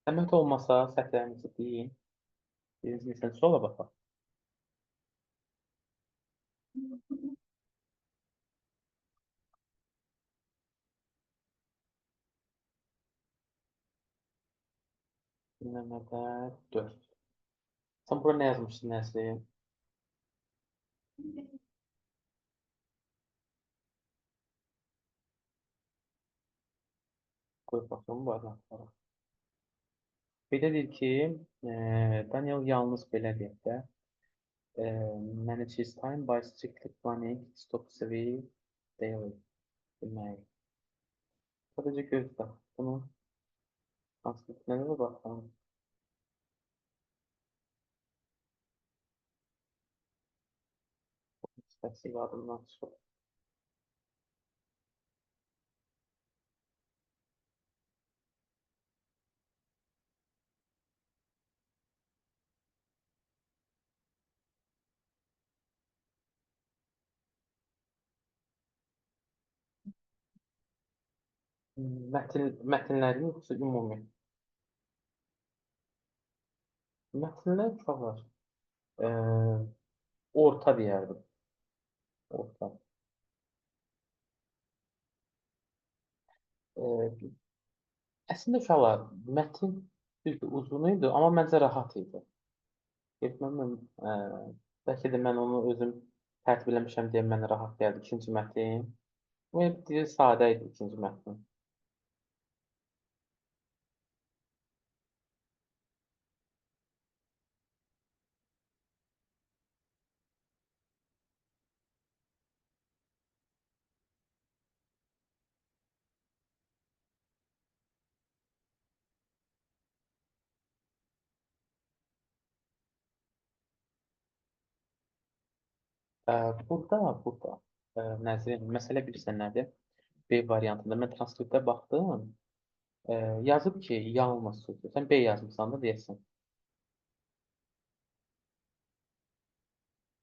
Zəhmət olmasa səhvlərinizi deyin. Biriniz neçənci sola baxaq. Dinləmədə 4. Sən bura nə yazmışdın Nəsrin? Qoy baxım bu adamlara. Bir də deyir ki, Daniel yalnız belə deyək də, manage his time by strictly planning stop three daily demək. Sadəcə gözlə. Bunun transkriptlərə də baxalım. İstəsi adından çıxır. Mətnlərin yoxsa ümumi? Mətnlər uşaqlar. Orta deyərdim. Orta. E, Əslində uşaqlar, mətn düzdür, uzun idi, amma məncə rahat idi. Getməm, bəlkə də mən onu özüm tərtib eləmişəm deyə mənə rahat gəldi ikinci mətn. Və dili sadə idi ikinci mətn. Ə, burada Nəzrin, məsələ bilirsən nədir? B variantında mən transkriptə baxdım. Yazıb ki, yalnız sözü. Sən B yazmısan da deyəsən.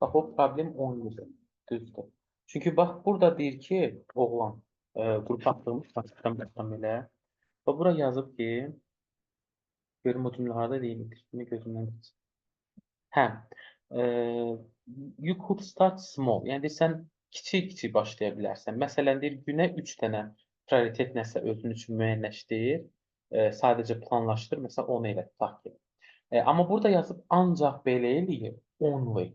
Bax, o problem onludur. Düzdür. Çünki bax, burada deyir ki, oğlan qrup atılmış, başdan belə. Və bura yazıb ki, görüm o cümlə harada deyilmiş, kimi gözümdən geçir. Hə, e, you could start small. Yəni sən kiçik-kiçik başlaya bilərsən. Məsələn, deyir, günə 3 dənə prioritet nəsə özün üçün müəyyənləşdir. Sadəcə planlaşdır. Məsələn, onu elə tutaq ki. Amma burada yazıb ancaq belə eləyir, only.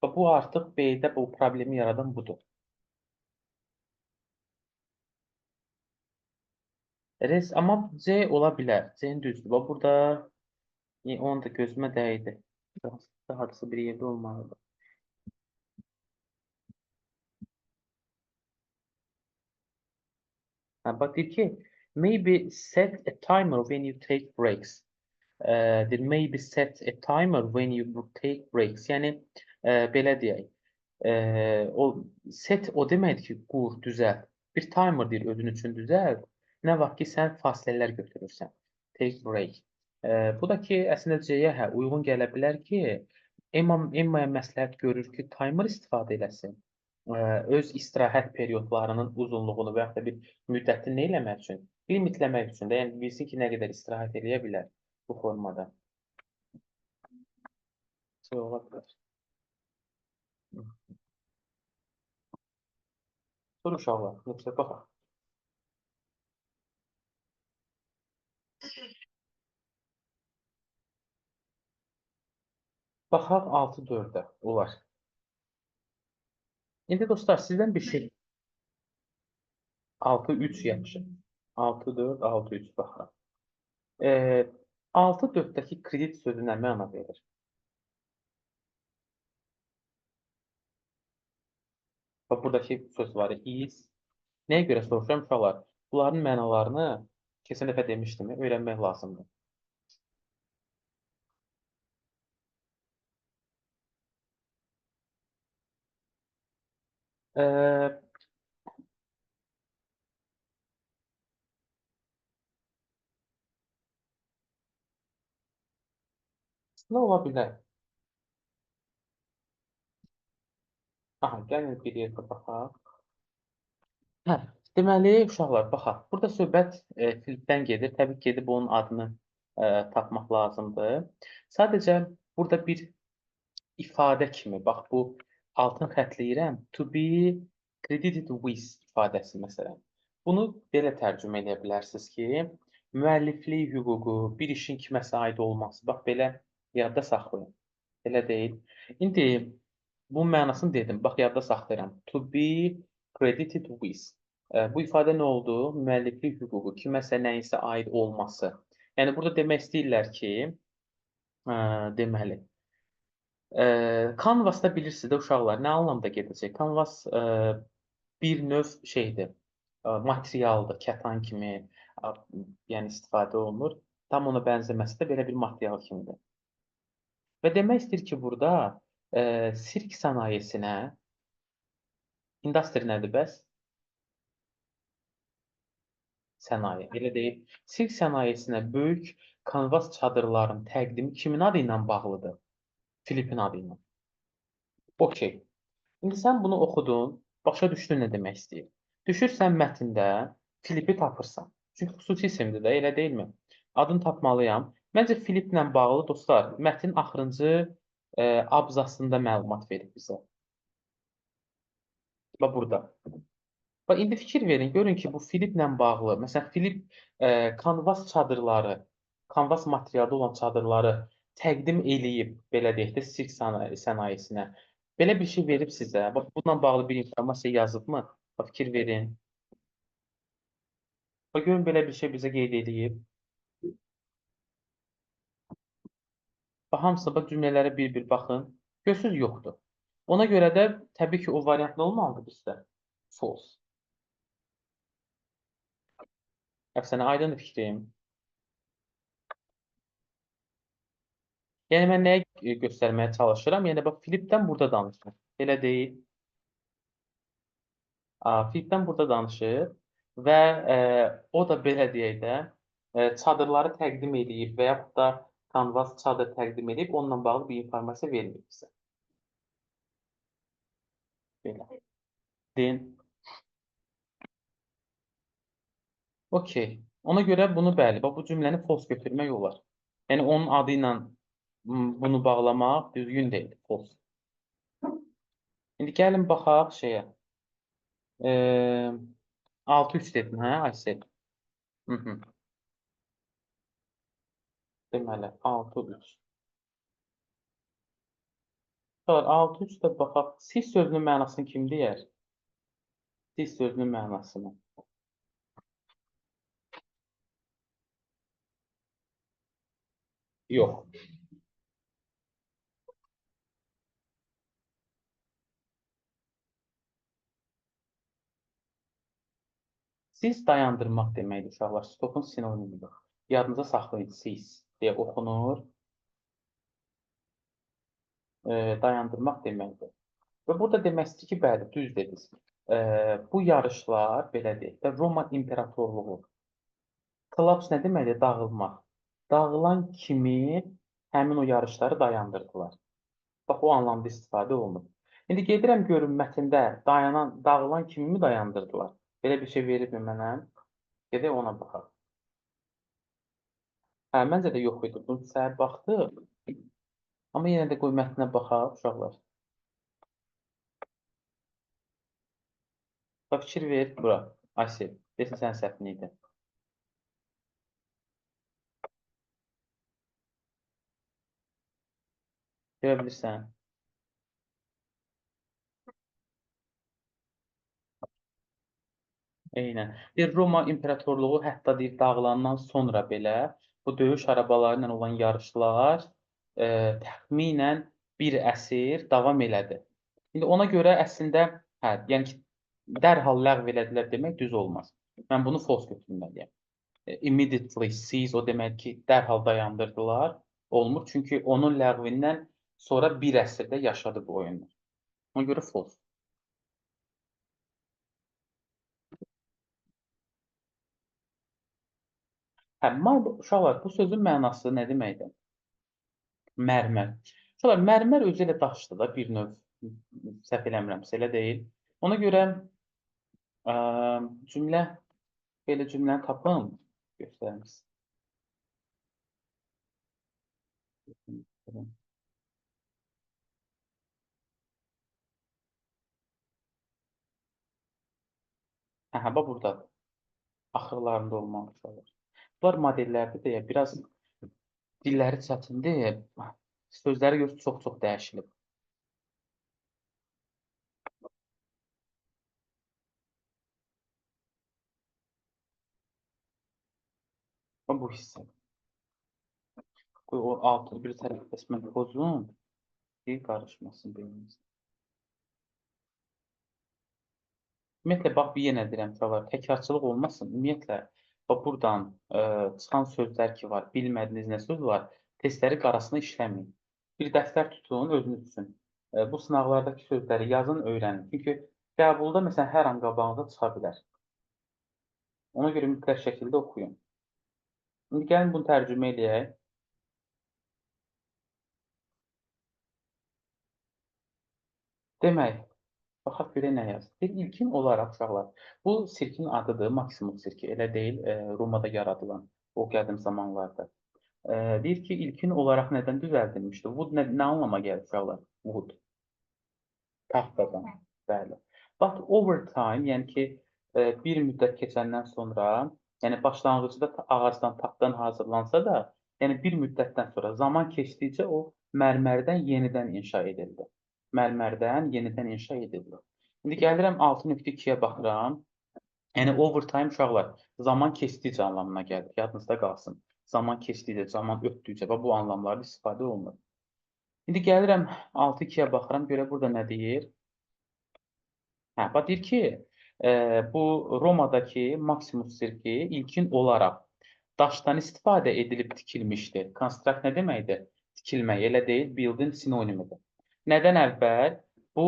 Və bu artıq B-də bu problemi yaradan budur. Amma C ola bilər. C-nin düzdür. Və burada onu da gözümə dəydi. Hardasa bir yerdə olmalıdır. Bax deyir ki, maybe set a timer when you take breaks. Maybe set a timer when you take breaks. Yəni belə deyək. O set o deməkdir ki, qur, düzəlt. Bir timer deyir özün üçün düzəlt. Nə vaxt ki sən fasilələr götürürsən. Take break. Bu da ki əslində C-yə hə uyğun gələ bilər ki, Emma'ya məsləhət görür ki, timer istifadə eləsin. Öz istirahət periodlarının uzunluğunu və yaxud da bir müddətini nə eləmək üçün? Limitləmək üçün də, yəni bilsin ki, nə qədər istirahət eləyə bilər bu formada. Şey ola bilər. Dur uşaqlar, yoxsa baxaq. Baxaq 6-4-ə olar. İndi dostlar, sizdən bir şey 6-3 yaxşı. 6-4, 6-3 baxaq. 6-4-dəki kredit sözü nə məna verir? Bax, buradakı söz var, is. Nəyə görə soruşuram uşaqlar? Bunların mənalarını keçən dəfə demişdim, öyrənmək lazımdır. Nə ola bilər? Aha, gəlin bir yerdə baxaq. Hə, deməli, uşaqlar, baxaq. Burada söhbət Filipdən gedir. Təbii ki, gedib onun adını tapmaq lazımdır. Sadəcə burada bir ifadə kimi, bax bu altın xəttləyirəm. To be credited with ifadəsi məsələn. Bunu belə tərcümə edə bilərsiniz ki, müəlliflik hüququ, bir işin kiməsə aid olması. Bax belə yadda saxlayın. Elə deyil. İndi bunun mənasını dedim. Bax yadda saxlayıram. To be credited with. Bu ifadə nə oldu? Müəlliflik hüququ, kiməsə nəyinsə aid olması. Yəni burada demək istəyirlər ki, deməli, Canvas-da bilirsiniz də uşaqlar, nə anlamda gedəcək? Canvas bir növ şeydir, materialdır, kətan kimi, a yəni istifadə olunur. Tam ona bənzəməsə də belə bir material kimidir. Və demək istəyir ki, burada sirk sənayesinə, industri nədir bəs? Sənaye, elə deyil. Sirk sənayesinə böyük kanvas çadırların təqdimi kimin adı ilə bağlıdır? Filipin adı ilə. Okey. İndi sən bunu oxudun, başa düşdün nə demək istəyir. Düşürsən mətndə Filipi tapırsan. Çünki xüsusi isimdir də, elə deyilmi? Adını tapmalıyam. Məncə Filiplə bağlı dostlar, mətnin axırıncı abzasında məlumat verir bizə. Bax burada. Bax indi fikir verin, görün ki, bu Filiplə bağlı, məsələn, Filip kanvas çadırları, kanvas materialda olan çadırları təqdim eləyib, belə deyək də, sirk sənayesinə. Belə bir şey verib sizə. Bax, bununla bağlı bir informasiya yazıbmı? Bax, fikir verin. Bax, görün belə bir şey bizə qeyd edib. Bax, hamısı bax, cümlələrə bir-bir baxın. Görürsünüz, yoxdur. Ona görə də təbii ki, o variant nə olmalıdır bizdə? False. Əfsənə, aydındır fikrim. Yəni, mən nəyə göstərməyə çalışıram? Yəni, bax, Filipdən burada danışır. Elə deyil. Filipdən burada danışır və o da belə deyək də, çadırları təqdim edib və yaxud da Canvas çadır təqdim edib, onunla bağlı bir informasiya vermir bizə. Belə. Din. Okey. Ona görə bunu bəli, bax bu cümləni false götürmək olar. Yəni onun adı ilə bunu bağlamaq düzgün deyil, false. İndi gəlin baxaq şeyə. 6-3 dedin, hə, Aysel? Hı -hı. Deməli, 6-3. 6-3 də baxaq. Siz sözünün mənasını kim deyər? Siz sözünün mənasını. Yox. Siz dayandırmaq deməkdir uşaqlar. Stopun sinonimidir. Yadınıza saxlayın. Siz deyə oxunur. Dayandırmaq deməkdir. Və burada demək istəyir ki, bəli, düz dediniz. Bu yarışlar, belə deyək də, Roma imperatorluğu. Kollaps nə deməkdir? Dağılmaq. Dağılan kimi həmin o yarışları dayandırdılar. Bax, o anlamda istifadə olunur. İndi gedirəm görüm mətndə dağılan kimi mi dayandırdılar? Belə bir şey veribmi mənə? Gedək ona baxaq. Hə, məncə də yox idi. Bunu səhər baxdıq. Amma yenə də qoy mətnə baxaq uşaqlar. Bax, fikir ver bura. Aysel, desin sənin səhvin idi. Görə bilirsən. Eynən. Deyir, Roma imperatorluğu hətta deyir, dağılandan sonra belə bu döyüş arabaları ilə olan yarışlar təxminən bir əsr davam elədi. İndi ona görə əslində, hə, yəni ki, dərhal ləğv elədilər demək düz olmaz. Mən bunu false götürməliyəm. Immediately cease o demək ki, dərhal dayandırdılar. Olmur. Çünki onun ləğvindən sonra bir əsrdə yaşadı bu oyunlar. Ona görə false. Hə, uşaqlar, bu sözün mənası nə deməkdir? Mərmər. Uşaqlar, mərmər özü elə daşdır da bir növ. Səhv eləmirəmsə, elə deyil. Ona görə ə, cümlə, belə cümləni tapın, göstərim sizə. Hə, bax burdadır. Axırlarında olmalıdır. Bunlar modellərdə deyə biraz dilləri çətindir. Sözləri gör çox-çox dəyişilib. Bax bu hissə. Qoy o altı bir tərəf kəsmək pozun. Bir qarışmasın beynimiz. Ümumiyyətlə, bax, bir yenə deyirəm uşaqlar, təkrarçılıq olmasın. Ümumiyyətlə, bax, buradan çıxan sözlər ki var, bilmədiyiniz nə söz var, testləri qarasına işləməyin. Bir dəftər tutun, özünüz üçün. Bu sınaqlardakı sözləri yazın, öyrənin. Çünki qəbulda, məsələn, hər an qabağınıza çıxa bilər. Ona görə mütləq şəkildə oxuyun. İndi gəlin bunu tərcümə eləyək. Demək, baxaq görək nə yazır. İlkin olaraq uşaqlar, bu sirkin adıdır, Maksimum sirki, elə deyil, Romada yaradılan o qədim zamanlarda. Deyir ki, ilkin olaraq nədən düzəldilmişdir? Wood nə anlama gəlir uşaqlar? Wood, taxtadan, bəli. But over time, yəni ki, bir müddət keçəndən sonra, yəni başlanğıcda ağacdan, taxtadan hazırlansa da, yəni bir müddətdən sonra, zaman keçdikcə o mərmərdən yenidən inşa edildi. Mərmərdən yenidən inşa edilir. İndi gəlirəm 6.2-yə baxıram. Yəni overtime uşaqlar zaman keçdikcə anlamına gəlir. Yadınızda qalsın. Zaman keçdikcə, zaman ötdükcə və bu anlamlarda istifadə olunur. İndi gəlirəm 6.2-yə baxıram. Görə burada nə deyir? Hə, bax deyir ki, bu Romadakı Maximus sirki ilkin olaraq daşdan istifadə edilib tikilmişdi. Construct nə deməkdir? Tikilmək, elə deyil, building sinonimidir. Nədən əvvəl? Bu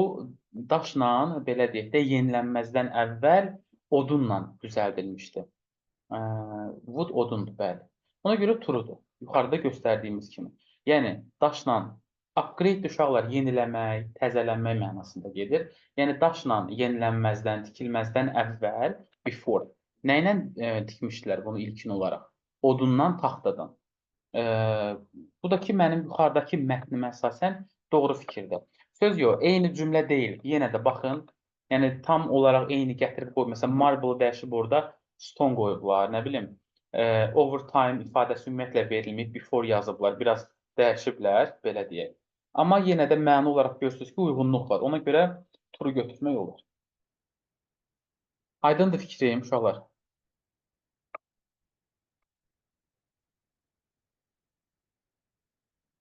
daşla, belə deyək də, yenilənməzdən əvvəl odunla düzəldilmişdi. Wood odundur, bəli. Ona görə truedur. Yuxarıda göstərdiyimiz kimi. Yəni, daşla upgrade uşaqlar yeniləmək, təzələnmək mənasında gedir. Yəni, daşla yenilənməzdən, tikilməzdən əvvəl, before. Nə ilə tikmişdilər bunu ilkin olaraq? Odundan, taxtadan. Bu da ki, mənim yuxarıdakı mətnimə əsasən doğru fikirdir. Söz yox, eyni cümlə deyil. Yenə də baxın, yəni tam olaraq eyni gətirib qoyub. Məsələn, marble dəyişib orada stone qoyublar, nə bilim, overtime ifadəsi ümumiyyətlə verilməyib, before yazıblar, biraz dəyişiblər, belə deyək. Amma yenə də məna olaraq görürsünüz ki, uyğunluq var. Ona görə true götürmək olur. Aydındır fikrim, uşaqlar.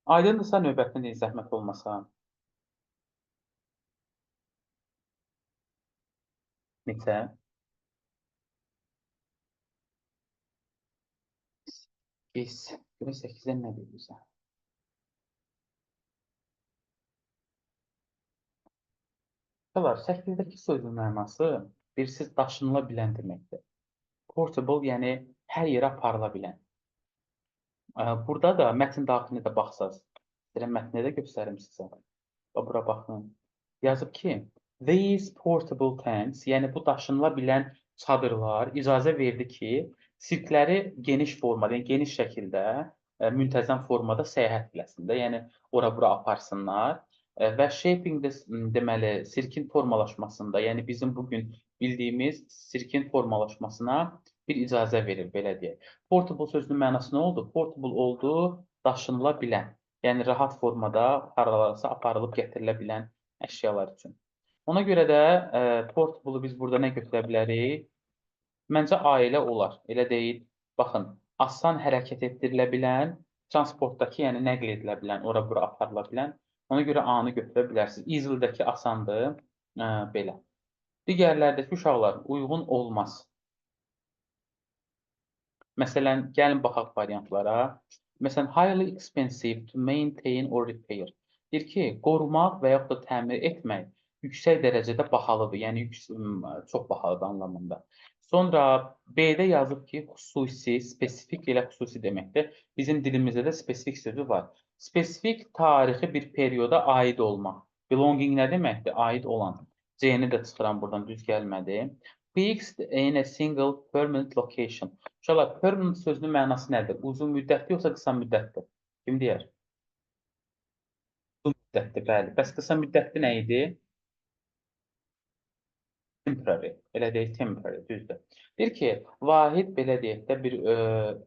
Aydındırsa növbətində deyin, zəhmət olmasa. Neçə? Biz. Görək 8-dən nə deyirsən? Var, 8-dəki sözün mənası birsiz daşınıla bilən deməkdir. Portable, yəni hər yerə aparıla bilən. Burada da mətn daxilinə də baxsaz, mətni də göstərim sizə. Bura baxın. Yazıb ki, these portable tanks, yəni bu daşınıla bilən çadırlar icazə verdi ki, sirkləri geniş formada, yəni geniş şəkildə, müntəzəm formada səyahət eləsinlər. Yəni ora-bura aparsınlar. Və shaping də deməli sirkin formalaşmasında, yəni bizim bu gün bildiyimiz sirkin formalaşmasına bir icazə verir, belə deyək. Portable sözünün mənası nə oldu? Portable oldu, daşınıla bilən. Yəni rahat formada haralarsa aparılıb gətirilə bilən əşyalar üçün. Ona görə də portable-u biz burada nə götürə bilərik? Məncə ailə olar, elə deyil. Baxın, asan hərəkət etdirilə bilən, transportdakı, yəni nəql edilə bilən, ora-bura aparıla bilən. Ona görə A-nı götürə bilərsiniz. Easily-dəki asandır, belə. Digərlərdəki uşaqlar uyğun olmaz. Məsələn, gəlin baxaq variantlara. Məsələn, highly expensive to maintain or repair. Deyir ki, qorumaq və yaxud da təmir etmək yüksək dərəcədə bahalıdır. Yəni, çox bahalıdır anlamında. Sonra B-də yazıb ki, xüsusi, spesifik elə xüsusi deməkdir. Bizim dilimizdə də spesifik sözü var. Spesifik tarixi bir perioda aid olmaq. Belonging nə deməkdir? Aid olan. C-ni də çıxıram buradan, düz gəlmədi. Fixed in a single permanent location. Uşaqlar, permanent sözünün mənası nədir? Uzun müddətli yoxsa qısa müddətli? Kim deyər? Bu müddətdir, bəli. Bəs qısa müddətli nə idi? Temporary, elə deyil, temporary, düzdür. Deyir ki, vahid belə deyək də bir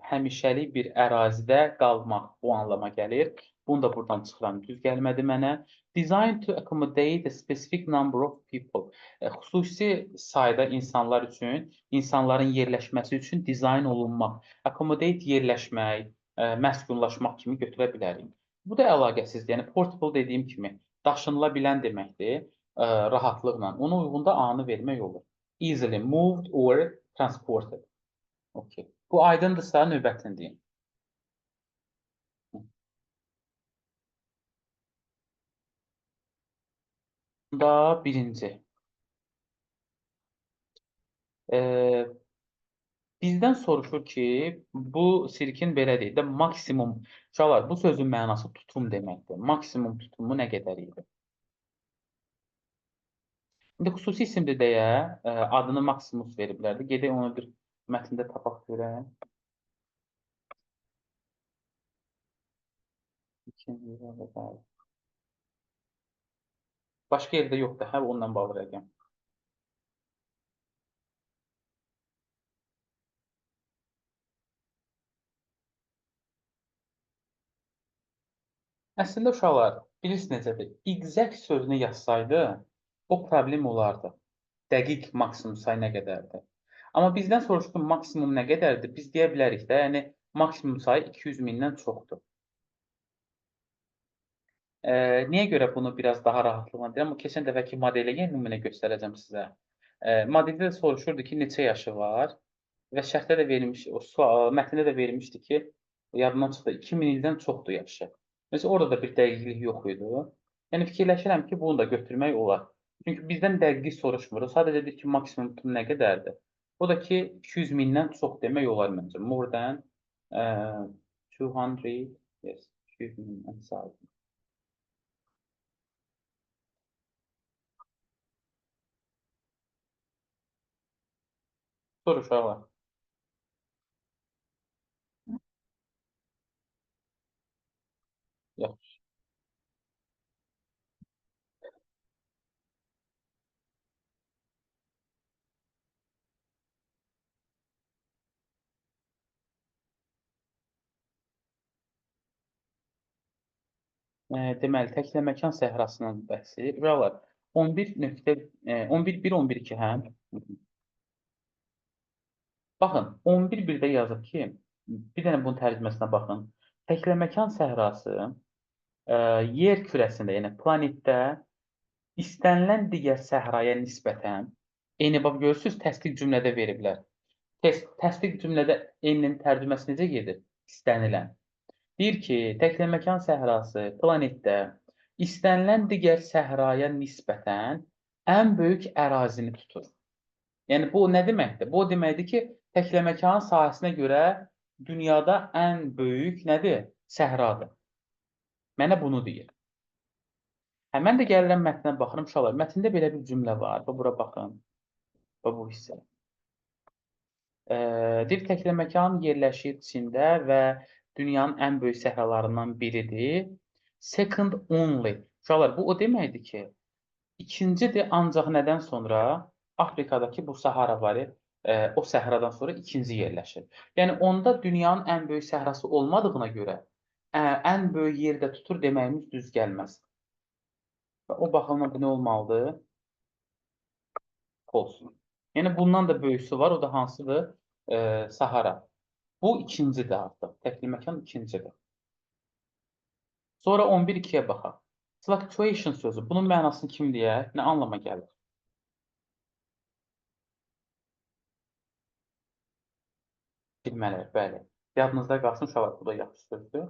həmişəlik bir ərazidə qalmaq bu anlama gəlir. Bunu da buradan çıxıram, düz gəlmədi mənə. Design to accommodate a specific number of people. Xüsusi sayda insanlar üçün, insanların yerləşməsi üçün dizayn olunmaq. Accommodate yerləşmək, məskunlaşmaq kimi götürə bilərik. Bu da əlaqəsizdir. Yəni portable dediyim kimi daşınıla bilən deməkdir. Rahatlıqla. Ona uyğun da A-nı vermək olur. Easily moved or transported. Okay. Bu aydındırsa növbətini deyim. Bunda birinci. Bizdən soruşur ki, bu sirkin belə deyək də maksimum, uşaqlar, bu sözün mənası tutum deməkdir. Maksimum tutumu nə qədər idi? İndi xüsusi isimdir deyə adını Maximus veriblərdi. Gedək onu bir mətndə tapaq görək. Başqa yerdə yoxdur, hə, onunla bağlı rəqəm. Əslində uşaqlar, bilirsiniz necədir? Exact sözünü yazsaydı, o problem olardı. Dəqiq maksimum say nə qədərdir? Amma bizdən soruşdu maksimum nə qədərdir? Biz deyə bilərik də, yəni maksimum sayı 200 mindən çoxdur. Niyə görə bunu biraz daha rahatlıqla deyirəm? Keçən dəfəki modelə yenə nümunə göstərəcəm sizə. Modeldə də soruşurdu ki, neçə yaşı var və şərtdə də vermiş, o sual, mətndə də vermişdi ki, yadımdan çıxdı, 2000 ildən çoxdur yaşı. Mesela orada da bir dəqiqlik yox idi. Yəni fikirləşirəm ki, bunu da götürmək olar. Çünki bizdən dəqiq soruşmur. Sadəcə deyir ki, maksimum tutum nə qədərdir? O da ki, 200 mindən çox demək olar məncə. More than 200, yes, 200 mindən sağ. Soru uşaqlar. Yaxşı. Deməli, təkləməkan səhrasının bəhsi. Uşaqlar, 11 nöqtə, 11.1, 11.2, hə? Baxın, 11.1-də yazıb ki, bir dənə bunun tərcüməsinə baxın. Təkləməkan səhrası yer kürəsində, yəni planetdə istənilən digər səhraya nisbətən, eyni bax görürsüz, təsdiq cümlədə veriblər. Təsdiq cümlədə eynin tərcüməsi necə gedir? İstənilən. Deyir ki, təkləməkan səhrası planetdə istənilən digər səhraya nisbətən ən böyük ərazini tutur. Yəni bu nə deməkdir? Bu o deməkdir ki, təkləməkanın sahəsinə görə dünyada ən böyük nədir? Səhradır. Mənə bunu deyir. Mən də gəlirəm mətnə baxıram, uşaqlar. Mətndə belə bir cümlə var. Bura baxın. Bu hissə. Deyir təkləməkan yerləşir Çində və dünyanın ən böyük səhralarından biridir. Second only. Uşaqlar, bu o deməkdir ki, ikincidir ancaq nədən sonra? Afrikadakı bu Sahara var, o səhradan sonra ikinci yerləşir. Yəni onda dünyanın ən böyük səhrası olmadığına görə ən böyük yerdə tutur deməyimiz düz gəlməz. O baxımdan bu nə olmalıdır? False. Yəni bundan da böyüsü var, o da hansıdır? Sahara. Bu ikincidir artıq. Təkliməkan ikincidir. Sonra 11.2-yə baxaq. Fluctuation sözü. Bunun mənasını kim deyər? Nə anlama gəlir? Bilmələr, bəli. Yadınızda qalsın, uşaqlar, bu da yaxşı sözdür.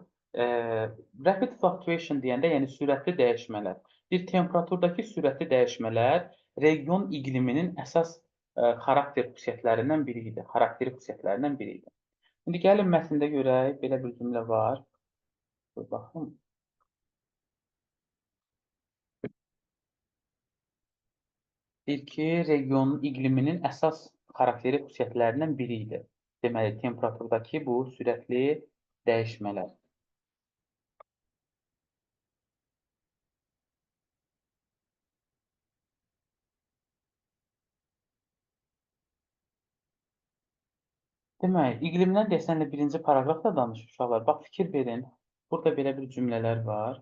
Rapid fluctuation deyəndə, yəni sürətli dəyişmələr. Bir temperaturdakı sürətli dəyişmələr region iqliminin əsas xarakter xüsusiyyətlərindən biri idi. Xarakteri xüsusiyyətlərindən biri idi. İndi gəlin mətndə görək, belə bir cümlə var. Dur baxım. Deyir ki, regionun iqliminin əsas xarakteri xüsusiyyətlərindən biri idi. Deməli, temperaturdakı bu sürətli dəyişmələr. Demək, iqlimdən desənlə birinci paragrafda danışır uşaqlar. Bax, fikir verin. Burada belə bir cümlələr var.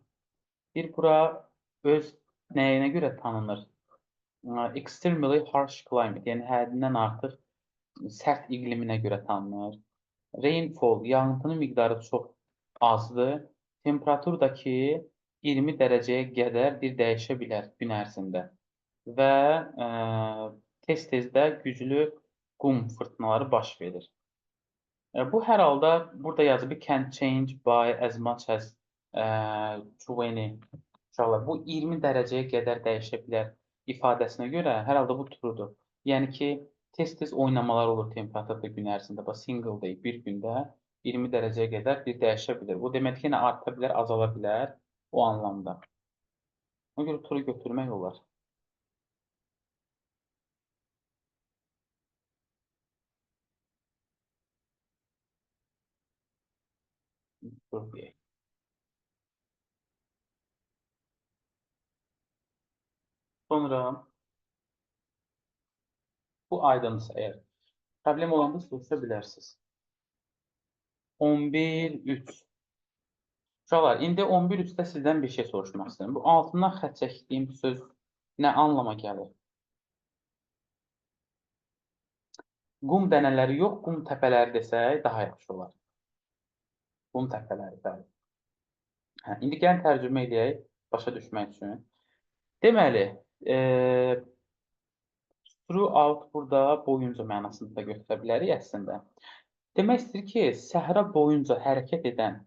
Bir bura öz nəyinə görə tanınır? Extremely harsh climate, yəni həddindən artıq sərt iqliminə görə tanınır. Rainfall, yağıntının miqdarı çox azdır. Temperatur da ki 20 dərəcəyə qədərdir dəyişə bilər gün ərzində. Və tez-tez də güclü qum fırtınaları baş verir. Bu hər halda burada yazıb can change by as much as 20 uşaqlar. Bu 20 dərəcəyə qədər dəyişə bilər ifadəsinə görə hər halda bu truedur. Yəni ki, tez-tez oynamalar olur temperaturda gün ərzində. Bax, single day, bir gündə 20 dərəcəyə qədər bir dəyişə bilər. Bu demək ki, yenə arta bilər, azala bilər o anlamda. Ona görə true götürmək olar. True deyək. Sonra bu aydınsa əgər problem olanda soruşa bilərsiniz. 11-3. Uşaqlar, indi 11-3-də sizdən bir şey soruşmaq istəyirəm. Bu altından xətt çəkdiyim söz nə anlama gəlir? Qum dənələri yox, qum təpələri desək daha yaxşı olar. Qum təpələri, bəli. İndi gəlin tərcümə edək, başa düşmək üçün. Deməli, throughout burada boyunca mənasını da götürə bilərik əslində. Demək istəyir ki, səhra boyunca hərəkət edən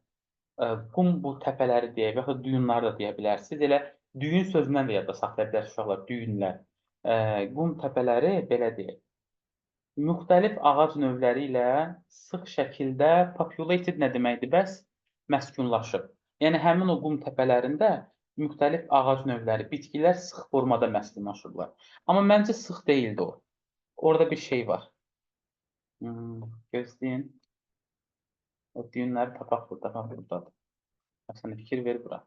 qum bu təpələri deyək və yaxud düyünləri da deyə bilərsiniz. Elə düyün sözündən də yadda saxlaya bilərsiniz uşaqlar, düyünlər. Qum təpələri belə deyək. Müxtəlif ağac növləri ilə sıx şəkildə populated nə deməkdir? Bəs məskunlaşıb. Yəni həmin o qum təpələrində müxtəlif ağac növləri, bitkilər sıx formada məskunlaşıblar. Amma məncə sıx deyildi o. Orada bir şey var. Gözləyin. O düyünləri tapaq burada, buradadır. Sən fikir ver bura.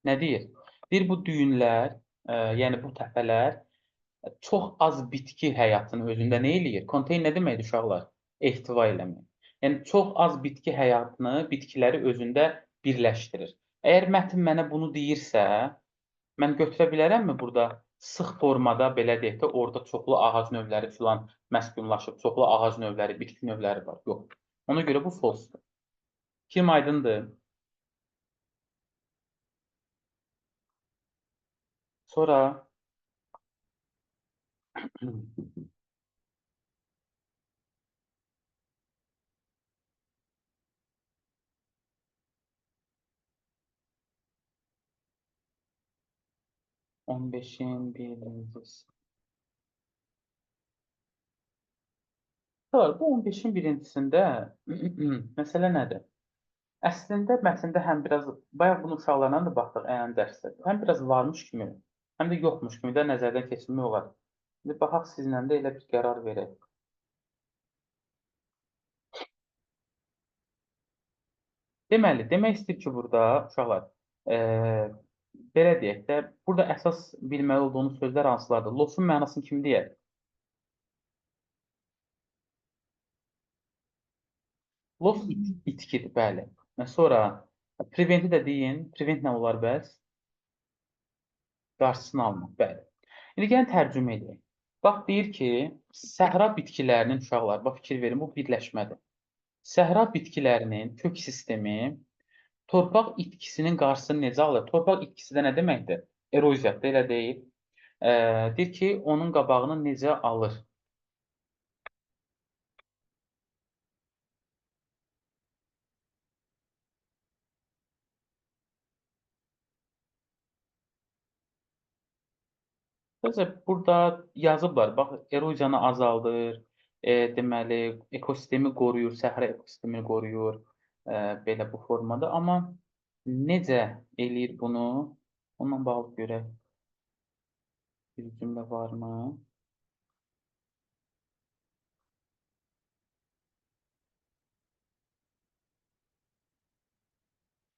Nə deyir? Deyir bu düyünlər, yəni bu təpələr çox az bitki həyatını özündə nə eləyir? Konteyn nə deməkdir uşaqlar? Ehtiva eləmək. Yəni çox az bitki həyatını, bitkiləri özündə birləşdirir. Əgər mətn mənə bunu deyirsə, mən götürə bilərəmmi burada sıx formada belə deyək də, orada çoxlu ağac növləri filan məskunlaşıb, çoxlu ağac növləri, bitki növləri var. Yox. Ona görə bu false-dur. Kim aydındır? Sonra 15-in birincisi. Sonra bu 15-in birincisində məsələ nədir? Əslində mətndə həm biraz, bayaq bunu uşaqlarla da baxdıq əyən dərsdə, həm biraz varmış kimi, həm də yoxmuş kimi də nəzərdən keçirmək olar. İndi baxaq sizlə də elə bir qərar verək. Deməli, demək istəyir ki, burada uşaqlar, belə deyək də, burada əsas bilməli olduğunuz sözlər hansılardır? Loss-un mənasını kim deyər? Loss itkidir, bəli. Sonra prevent-i də deyin. Prevent nə olar bəs? Qarşısını almaq, bəli. İndi gəlin tərcümə edək. Bax, deyir ki, səhra bitkilərinin, uşaqlar, bax, fikir verin, bu birləşmədir. Səhra bitkilərinin kök sistemi torpaq itkisinin qarşısını necə alır? Torpaq itkisi də nə deməkdir? Eroziyadır, elə deyil. Deyir ki, onun qabağını necə alır? Sadəcə burada yazıblar, bax, eroziyanı azaldır, deməli, ekosistemi qoruyur, səhra ekosistemini qoruyur, belə bu formada. Amma necə eləyir bunu? Onunla bağlı görək, bir cümlə varmı?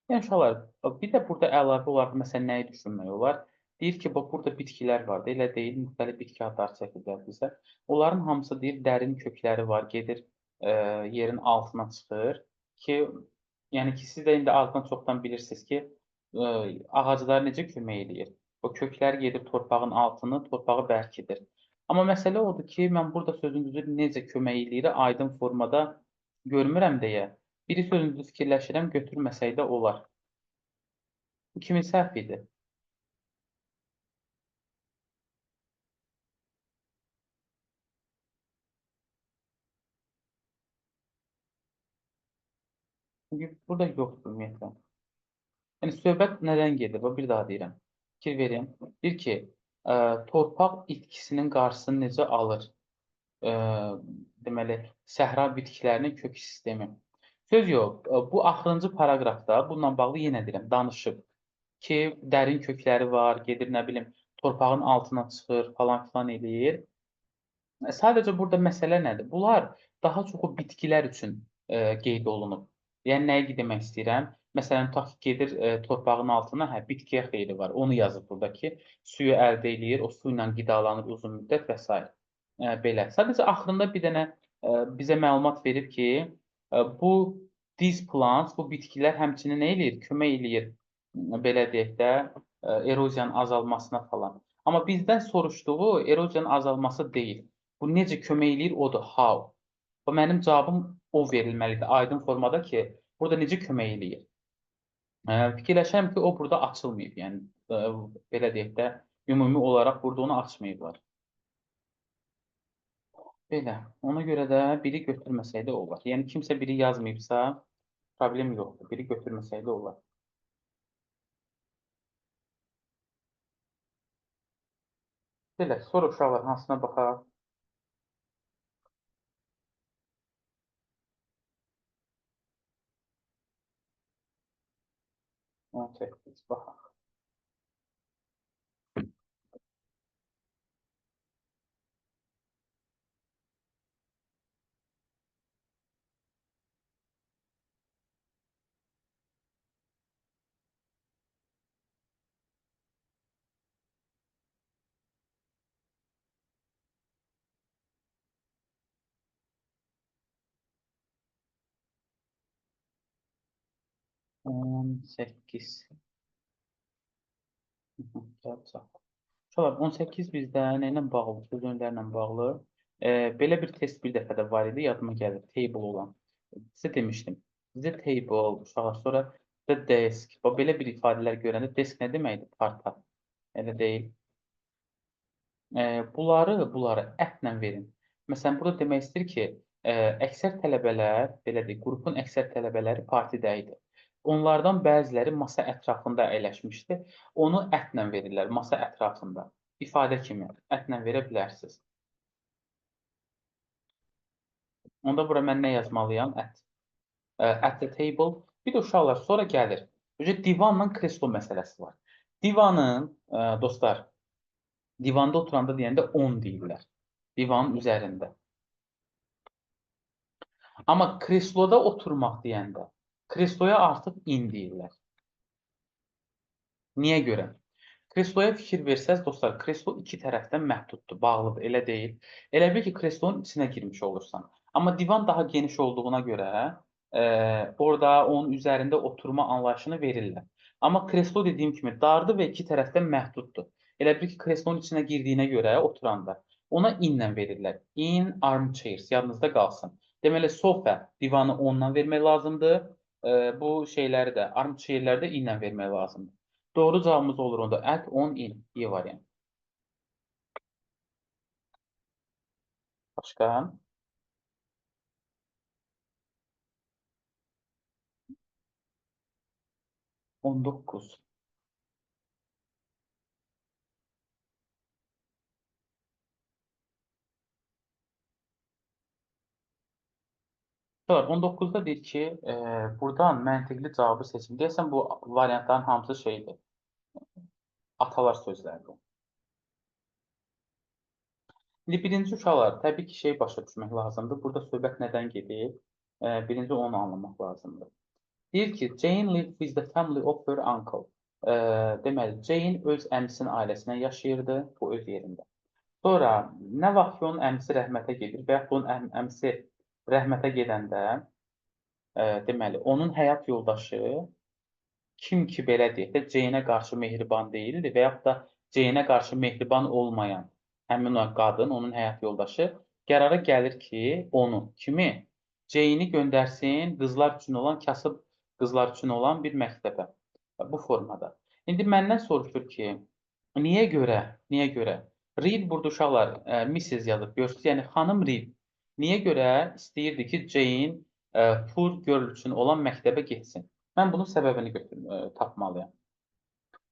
Yəni uşaqlar, bir də burada əlavə olaraq məsələn nəyi düşünmək olar? Deyir ki, bax, burada bitkilər var. Elə deyil, müxtəlif bitki adları çəkiblər bizə. Onların hamısı deyir, dərin kökləri var, gedir yerin altına çıxır ki, yəni ki, siz də indi azdan çoxdan bilirsiniz ki, ağaclar necə kömək eləyir? O köklər gedir torpağın altını, torpağı bərkidir. Amma məsələ odur ki, mən burada sözün düzü necə kömək eləyir, aydın formada görmürəm deyə. Biri sözün düzü fikirləşirəm, götürməsək də olar. Bu kimin səhv idi? Çünki burada yoxdur ümumiyyətlə. Yəni söhbət nədən gedir? Bir daha deyirəm. Fikir verin. Deyir ki, torpaq itkisinin qarşısını necə alır? Ə, deməli, səhra bitkilərinin kök sistemi. Söz yox, bu axırıncı paraqrafda bununla bağlı yenə deyirəm, danışıb ki, dərin kökləri var, gedir nə bilim, torpağın altına çıxır, falan filan eləyir. Sadəcə burada məsələ nədir? Bunlar daha çoxu bitkilər üçün qeyd olunub. Yəni nəyi demək istəyirəm? Məsələn, tutaq ki, gedir torpağın altına, hə, bitkiyə xeyri var. Onu yazıb burada ki, suyu əldə eləyir, o su ilə qidalanır uzun müddət və s. Belə. Sadəcə axırında bir dənə bizə məlumat verib ki, bu these plants, bu bitkilər həmçinin nə eləyir? Kömək eləyir, belə deyək də, eroziyanın azalmasına falan. Amma bizdən soruşduğu eroziyanın azalması deyil. Bu necə kömək eləyir, odur, how. Və mənim cavabım o verilməlidir, aydın formada ki, burada necə kömək eləyir. Fikirləşirəm ki, o burada açılmayıb, yəni belə deyək də, ümumi olaraq burada onu açmayıblar. Belə, ona görə də biri götürməsək də olar. Yəni kimsə biri yazmayıbsa, problem yoxdur, biri götürməsək də olar. Belə, sonra uşaqlar hansına baxaq? 18, baxaq. On səkkiz. Gələcək. Uşaqlar, 18 bizdə nə ilə bağlı, sözünlərlə bağlı. Belə bir test bir dəfə də var idi, yadıma gəlir, table olan. Sizə demişdim. Bizə table, uşaqlar, sonra da desk. Belə bir ifadələr görəndə desk nə deməkdir? Parta. Elə deyil. Bunları ətlə verin. Məsələn, burada demək istəyir ki, əksər tələbələr, belə deyək, qrupun əksər tələbələri partidə idi. Onlardan bəziləri masa ətrafında əyləşmişdi. Onu ətlə verirlər, masa ətrafında. İfadə kimi ətlə verə bilərsiniz. Onda bura mən nə yazmalıyam? Ət. At the table. Bir də uşaqlar, sonra gəlir. Divanla kreslo məsələsi var. Divanın, dostlar, divanda oturanda deyəndə 10 deyirlər. Divanın üzərində. Amma kresloda oturmaq deyəndə, kresloya artıq in deyirlər. Niyə görə? Kresloya fikir versəz, dostlar, kreslo iki tərəfdən məhduddur, bağlıdır, elə deyil. Elə bil ki, kreslonun içinə girmiş olursan. Amma divan daha geniş olduğuna görə orada onun üzərində oturma anlayışını verirlər. Amma kreslo dediyim kimi dardır və iki tərəfdən məhduddur. Elə bil ki, kreslonun içinə girdiyinə görə oturanda ona inlə verirlər. In armchairs, yadınızda qalsın. Deməli, sofa divanı onunla vermək lazımdır. Bu şeyləri də, armchairləri də inlə vermək lazımdır. Doğru cavabımız olur onda. At, on, in. İyi variant. Başqa? 19. Sonra 19'da deyir ki, buradan məntiqli cavabı seçin. Deyəsən bu variantların hamısı şeydir. Atalar sözləridir. İndi birinci uşaqlar, təbii ki, şey başa düşmək lazımdır. Burada söhbət nədən gedir? Birinci onu anlamaq lazımdır. Deyir ki, Jane lived with the family of her uncle. Deməli, Jane öz əmsinin ailəsindən yaşayırdı, bu öz yerində. Sonra nə vaxt ki, onun əmsi rəhmətə gedir və yaxud onun əmsi rəhmətə gedəndə, deməli, onun həyat yoldaşı kim ki, belə deyək də, Jane-ə qarşı mehriban deyildi və yaxud da Jane-ə qarşı mehriban olmayan həmin o qadın, onun həyat yoldaşı qərara gəlir ki, onu, kimi? Jane-i göndərsin qızlar üçün olan, kasıb qızlar üçün olan bir məktəbə. Bu formada. İndi məndən soruşur ki, niyə görə? Reed burada uşaqlar, Mrs. yazıb, görürsünüz, yəni xanım Reed niyə görə istəyirdi ki, Jane poor girl üçün olan məktəbə getsin? Mən bunun səbəbini tapmalıyam.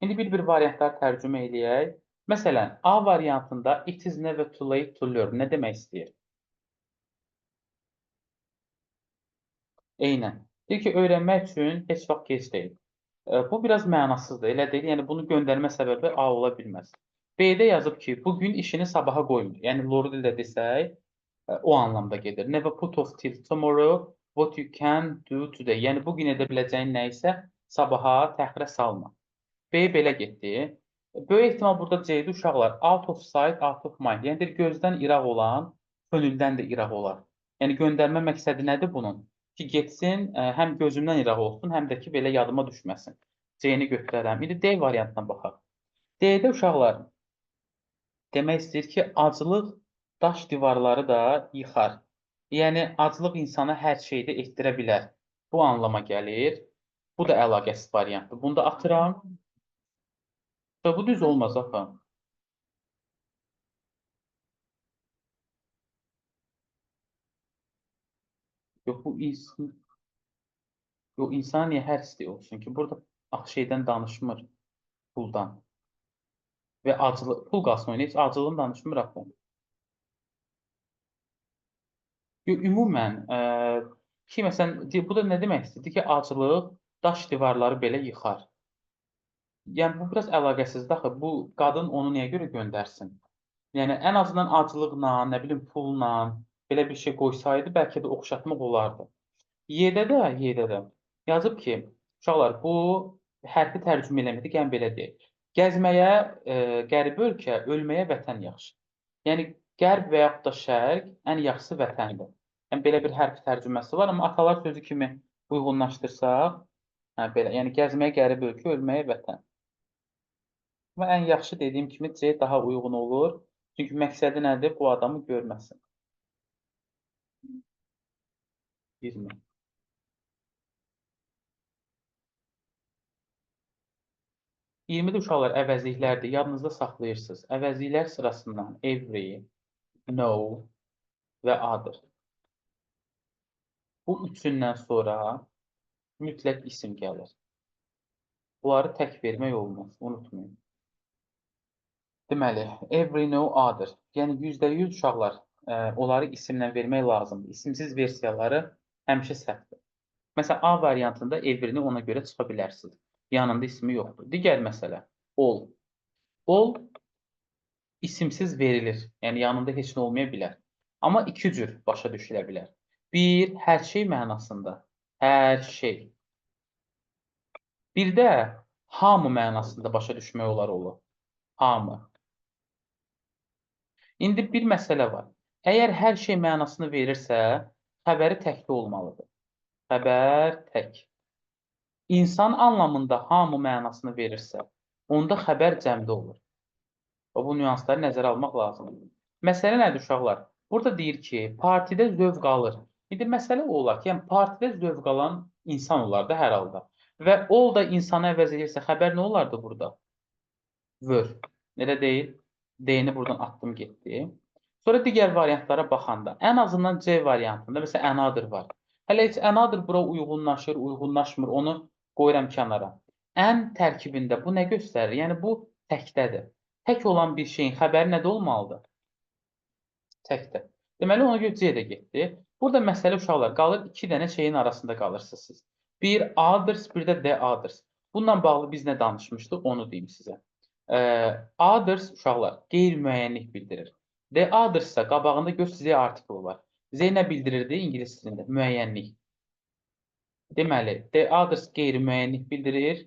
İndi bir-bir variantları tərcümə eləyək. Məsələn, A variantında it is never too late to learn nə demək istəyir? Eynən. Deyir ki, öyrənmək üçün heç vaxt gec deyil. Bu biraz mənasızdır, elə deyil. Yəni, bunu göndərmə səbəbi A ola bilməz. B-də yazıb ki, bugün işini sabaha qoymur. Yəni, loru dildə desək, o anlamda gedir. Never put off till tomorrow what you can do today. Yəni, bugün edə biləcəyin nə isə sabaha təxirə salma. B belə getdi. Böyük ehtimal burada C-də uşaqlar out of sight, out of mind. Yəni, gözdən iraq olan, könüldən də iraq olar. Yəni, göndərmə məqsədi nədir bunun? Ki, getsin, həm gözümdən iraq olsun, həm də ki, belə yadıma düşməsin. C-ni götürərəm. İndi D variantına baxaq. D-də uşaqlar demək istəyir ki, aclıq daş divarları da yıxar. Yəni, aclıq insana hər şeydə etdirə bilər. Bu anlama gəlir. Bu da əlaqəsiz variantdır. Bunu da atıram. Və bu düz olmaz axı. Yox, insana niyə hər istəyi olsun ki? Burada axı şeydən danışmır, puldan. Və aclıq, pul qalsın oyuna, heç aclığını danışmır axı. Yox, ümumən, ki, məsələn, bu da nə demək istəyir ki, aclıq daş divarları belə yıxar. Yəni, bu biraz əlaqəsizdir axı. Bu qadın onu niyə görə göndərsin? Yəni, ən azından aclıqla, nə bilim, pulla belə bir şey qoysaydı, bəlkə də oxşatmaq olardı. Y-də yazıb ki, uşaqlar, bu hərfi tərcümə eləməkdir, gəlin belə deyək. Gəzməyə qəribə ölkə, ölməyə vətən yaxşı. Yəni, qərb və yaxud da şərq ən yaxşısı vətəndir. Yəni, belə bir hərfi tərcüməsi var, amma atalar sözü kimi uyğunlaşdırsaq, belə, yəni gəzməyə qəribə ölkə, ölməyə vətən. Amma ən yaxşı dediyim kimi C daha uyğun olur. Çünki məqsədi nədir? Bu adamı görməsin. 20. 20-də uşaqlar əvəzliklərdir. Yadınızda saxlayırsınız. Əvəzliklər sırasından every, no və other. Bu üçündən sonra mütləq isim gəlir. Bunları tək vermək olmaz. Unutmayın. Deməli, every, no, other. Yəni, %100 uşaqlar onları isimlə vermək lazımdır. İsimsiz versiyaları həmişə səhvdir. Məsələn, A variantında every-ni ona görə çıxa bilərsiniz. Yanında ismi yoxdur. Digər məsələ, all. All isimsiz verilir. Yəni, yanında heç nə olmaya bilər. Amma iki cür başa düşülə bilər. Bir, hər şey mənasında. Hər şey. Bir də hamı mənasında başa düşmək olar olur. Hamı. İndi bir məsələ var. Əgər hər şey mənasını verirsə, xəbəri təkli olmalıdır. Xəbər tək. İnsan anlamında hamı mənasını verirsə, onda xəbər cəmdə olur. Bu nüansları nəzərə almaq lazımdır. Məsələ nədir uşaqlar? Burada deyir ki, partidə zövq alır. İndi məsələ o olar ki, yəni partidə zövq alan insan olar da hər halda. Və ol da insanı əvəz edirsə, xəbər nə olardı burada? Were. Elə deyil? D-ni buradan atdım getdi. Sonra digər variantlara baxanda, ən azından C variantında, məsələn, another var. Hələ heç another bura uyğunlaşır, uyğunlaşmır, onu qoyuram kənara. Ən tərkibində bu nə göstərir? Yəni, bu təkdədir. Tək olan bir şeyin xəbəri nədə olmalıdır? Təkdə. Deməli, ona görə C də getdi. Burada məsələ uşaqlar qalır, iki dənə şeyin arasında qalırsınız siz. Bir others, bir də the others. Bununla bağlı biz nə danışmışdıq, onu deyim sizə. Others uşaqlar qeyri-müəyyənlik bildirir. The others isə qabağında gör sizə artikel var. Z nə bildirirdi ingilis dilində? Müəyyənlik. Deməli, the others qeyri-müəyyənlik bildirir.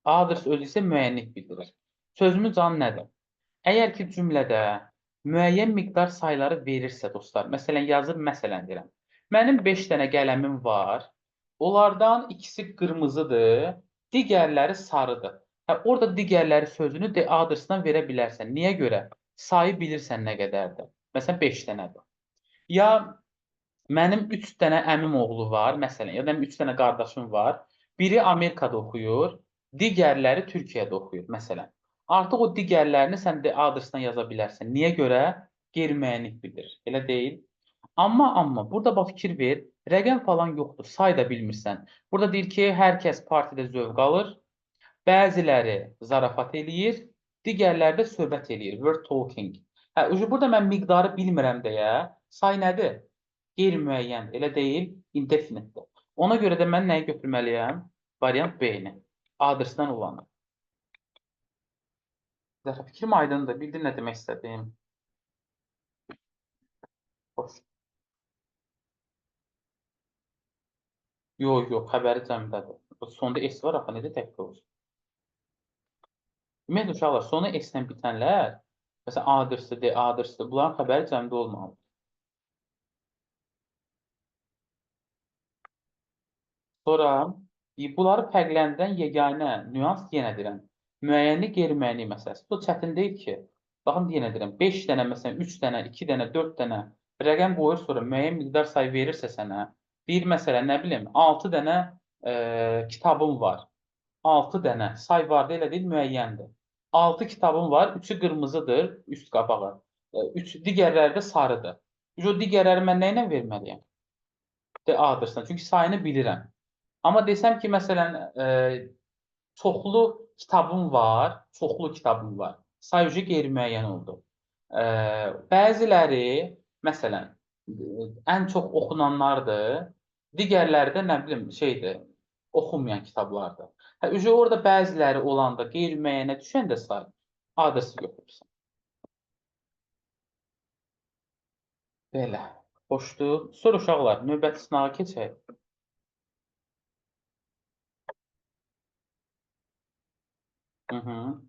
Others özü isə müəyyənlik bildirir. Sözümüz canı nədir? Əgər ki, cümlədə müəyyən miqdar sayıları verirsə, dostlar, məsələn, yazır, məsələn deyirəm. Mənim 5 dənə qələmim var. Onlardan ikisi qırmızıdır, digərləri sarıdır. Hə, orada digərləri sözünü the others-dan verə bilərsən. Niyə görə? Sayı bilirsən nə qədərdir. Məsələn, 5 dənədir. Ya mənim 3 dənə əmim oğlu var, məsələn, ya da mənim 3 dənə qardaşım var. Biri Amerikada oxuyur, digərləri Türkiyədə oxuyur, məsələn. Artıq o digərlərini sən de adresdən yaza bilərsən. Niyə görə? Qeyri-müəyyənlik bildirir. Elə deyil. Amma burada bax fikir ver, rəqəm falan yoxdur, say da bilmirsən. Burada deyir ki, hər kəs partidə zövq alır, bəziləri zarafat eləyir, digərləri də söhbət eləyir, word talking. Hə, burada mən miqdarı bilmirəm deyə, say nədir? Qeyri-müəyyəndir, elə deyil, indefinite-dir. Ona görə də mən nəyi götürməliyəm? Variant B-ni, adresdən olanı. Fikrim aydındır, bildin nə demək istədim? Xoş. Yox, xəbəri cəmdədir. Sonda S var, axı, necə təkdir olsun? Ümumiyyətlə, uşaqlar, sonu S-lə bitənlər, məsələn, adresdir, adresdir, bunların xəbəri cəmdə olmalıdır. Sonra bunları fərqləndirən yeganə nüans yenə deyirəm. Müəyyənlik, qeyri-müəyyənlik məsələsi. Bu çətin deyil ki. Baxın, yenə deyirəm, 5 dənə, məsələn, 3 dənə, 2 dənə, 4 dənə rəqəm qoyur, sonra müəyyən miqdar sayı verirsə sənə, bir məsələn, nə bilim, 6 dənə kitabım var. 6 dənə say var da elə deyil, müəyyəndir. 6 kitabım var, 3-ü qırmızıdır, üst qabağı. 3 digərləri də sarıdır. O digərləri mən nə ilə verməliyəm? A-dırsan. Çünki sayını bilirəm. Amma desəm ki, məsələn, çoxlu kitabım var. Say qeyri-müəyyən oldu. Bəziləri, məsələn, ən çox oxunanlardır, digərləri də nə bilim şeydir, oxunmayan kitablardır. Hə, orada bəziləri olanda qeyri-müəyyənə düşəndə say, adresi götürürsən. Belə, xoşdur. Sonra uşaqlar, növbəti sınağa keçək. Hı -hı.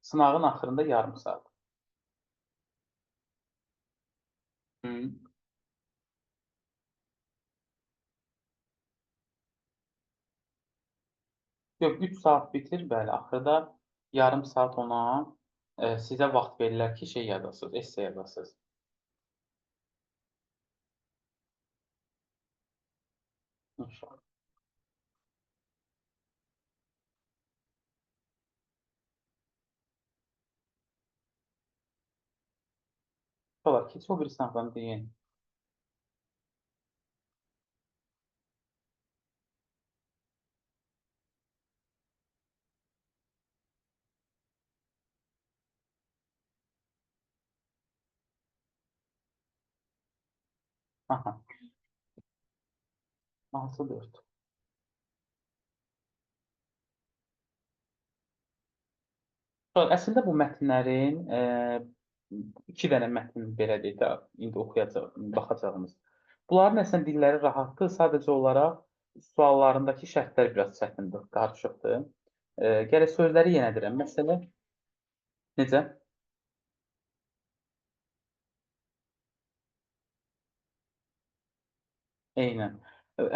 Sınağın axırında yarım saat. Hı. Yox, 3 saat bitir, bəli. Axırda yarım saat ona sizə vaxt verirlər ki, şey yazasınız, esse yazasınız. İnşallah. İnşallah ki, o bir sınavdan deyin. Aha, 6-4. Əslində bu mətnlərin 2 dənə mətn belə deyək də, indi oxuyacaq, baxacağımız. Bunların əslində dilləri rahatdır, sadəcə olaraq suallarındakı şərtlər biraz çətindir, qarışıqdır. Gərək sözləri yenə deyirəm. Məsələ necə? Eynən.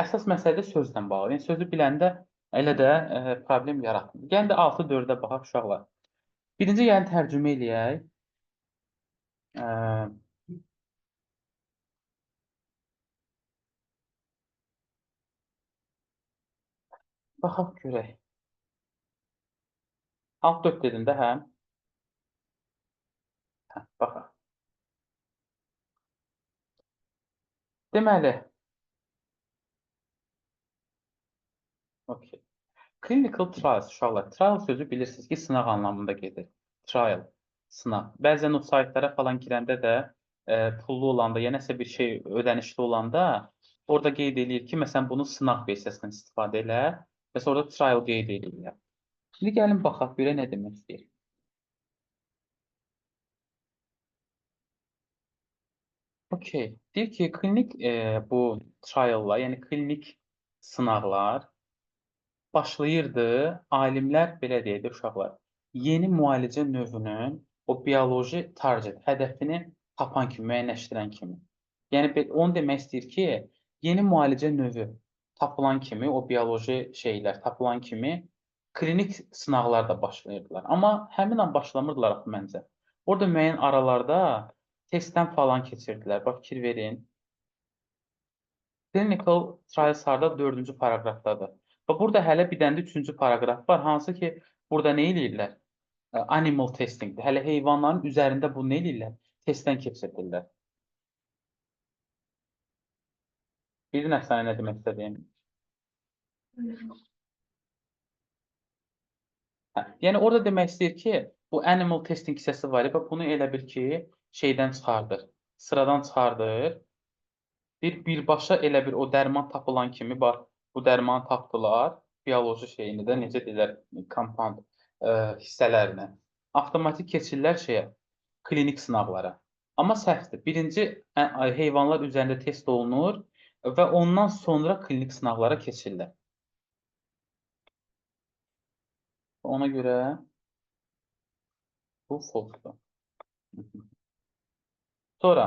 Əsas məsələ də sözlə bağlı. Yəni sözü biləndə elə də problem yaratmır. Gəlin də 6-4-ə baxaq uşaqlar. Birinci gəlin tərcümə eləyək. Ə, baxaq görək. 6-4 dedim də, hə? Hə, baxaq. Deməli, okey. Clinical trials uşaqlar. Trial sözü bilirsiniz ki, sınaq anlamında gedir. Trial, sınaq. Bəzən o saytlara falan girəndə də pullu olanda, ya nəsə bir şey ödənişli olanda orada qeyd eləyir ki, məsələn, bunu sınaq versiyasından istifadə elə. Məsələn, orada trial qeyd eləyirlər. Şimdi gəlin baxaq, görək nə demək istəyir. Okey. Deyir ki, klinik bu triallar, yəni klinik sınaqlar başlayırdı, alimlər belə deyirdi uşaqlar, yeni müalicə növünün o bioloji target, hədəfini tapan kimi, müəyyənləşdirən kimi. Yəni onu demək istəyir ki, yeni müalicə növü tapılan kimi, o bioloji şeylər tapılan kimi klinik sınaqlar da başlayırdılar. Amma həmin an başlamırdılar axı məncə. Orada müəyyən aralarda testdən falan keçirdilər. Bax, fikir verin. Clinical trials harda 4-cü paraqrafdadır. Və burada hələ bir dənə də 3-cü paraqraf var, hansı ki, burada nə eləyirlər? Animal testingdir. Hələ heyvanların üzərində bunu nə eləyirlər? Testdən keçirdirlər. Bildin Əfsanə nə demək istədiyim? Yəni orada demək istəyir ki, bu animal testing hissəsi var və bunu elə bil ki, şeydən çıxardır, sıradan çıxardır. Birbaşa elə bir o dərman tapılan kimi, bax, bu dərmanı tapdılar, bioloji şeyini də, necə deyirlər, compound hissələrini. Avtomatik keçirlər şeyə, klinik sınaqlara. Amma səhvdir. Birinci heyvanlar üzərində test olunur və ondan sonra klinik sınaqlara keçirlər. Ona görə bu false-dur. Sonra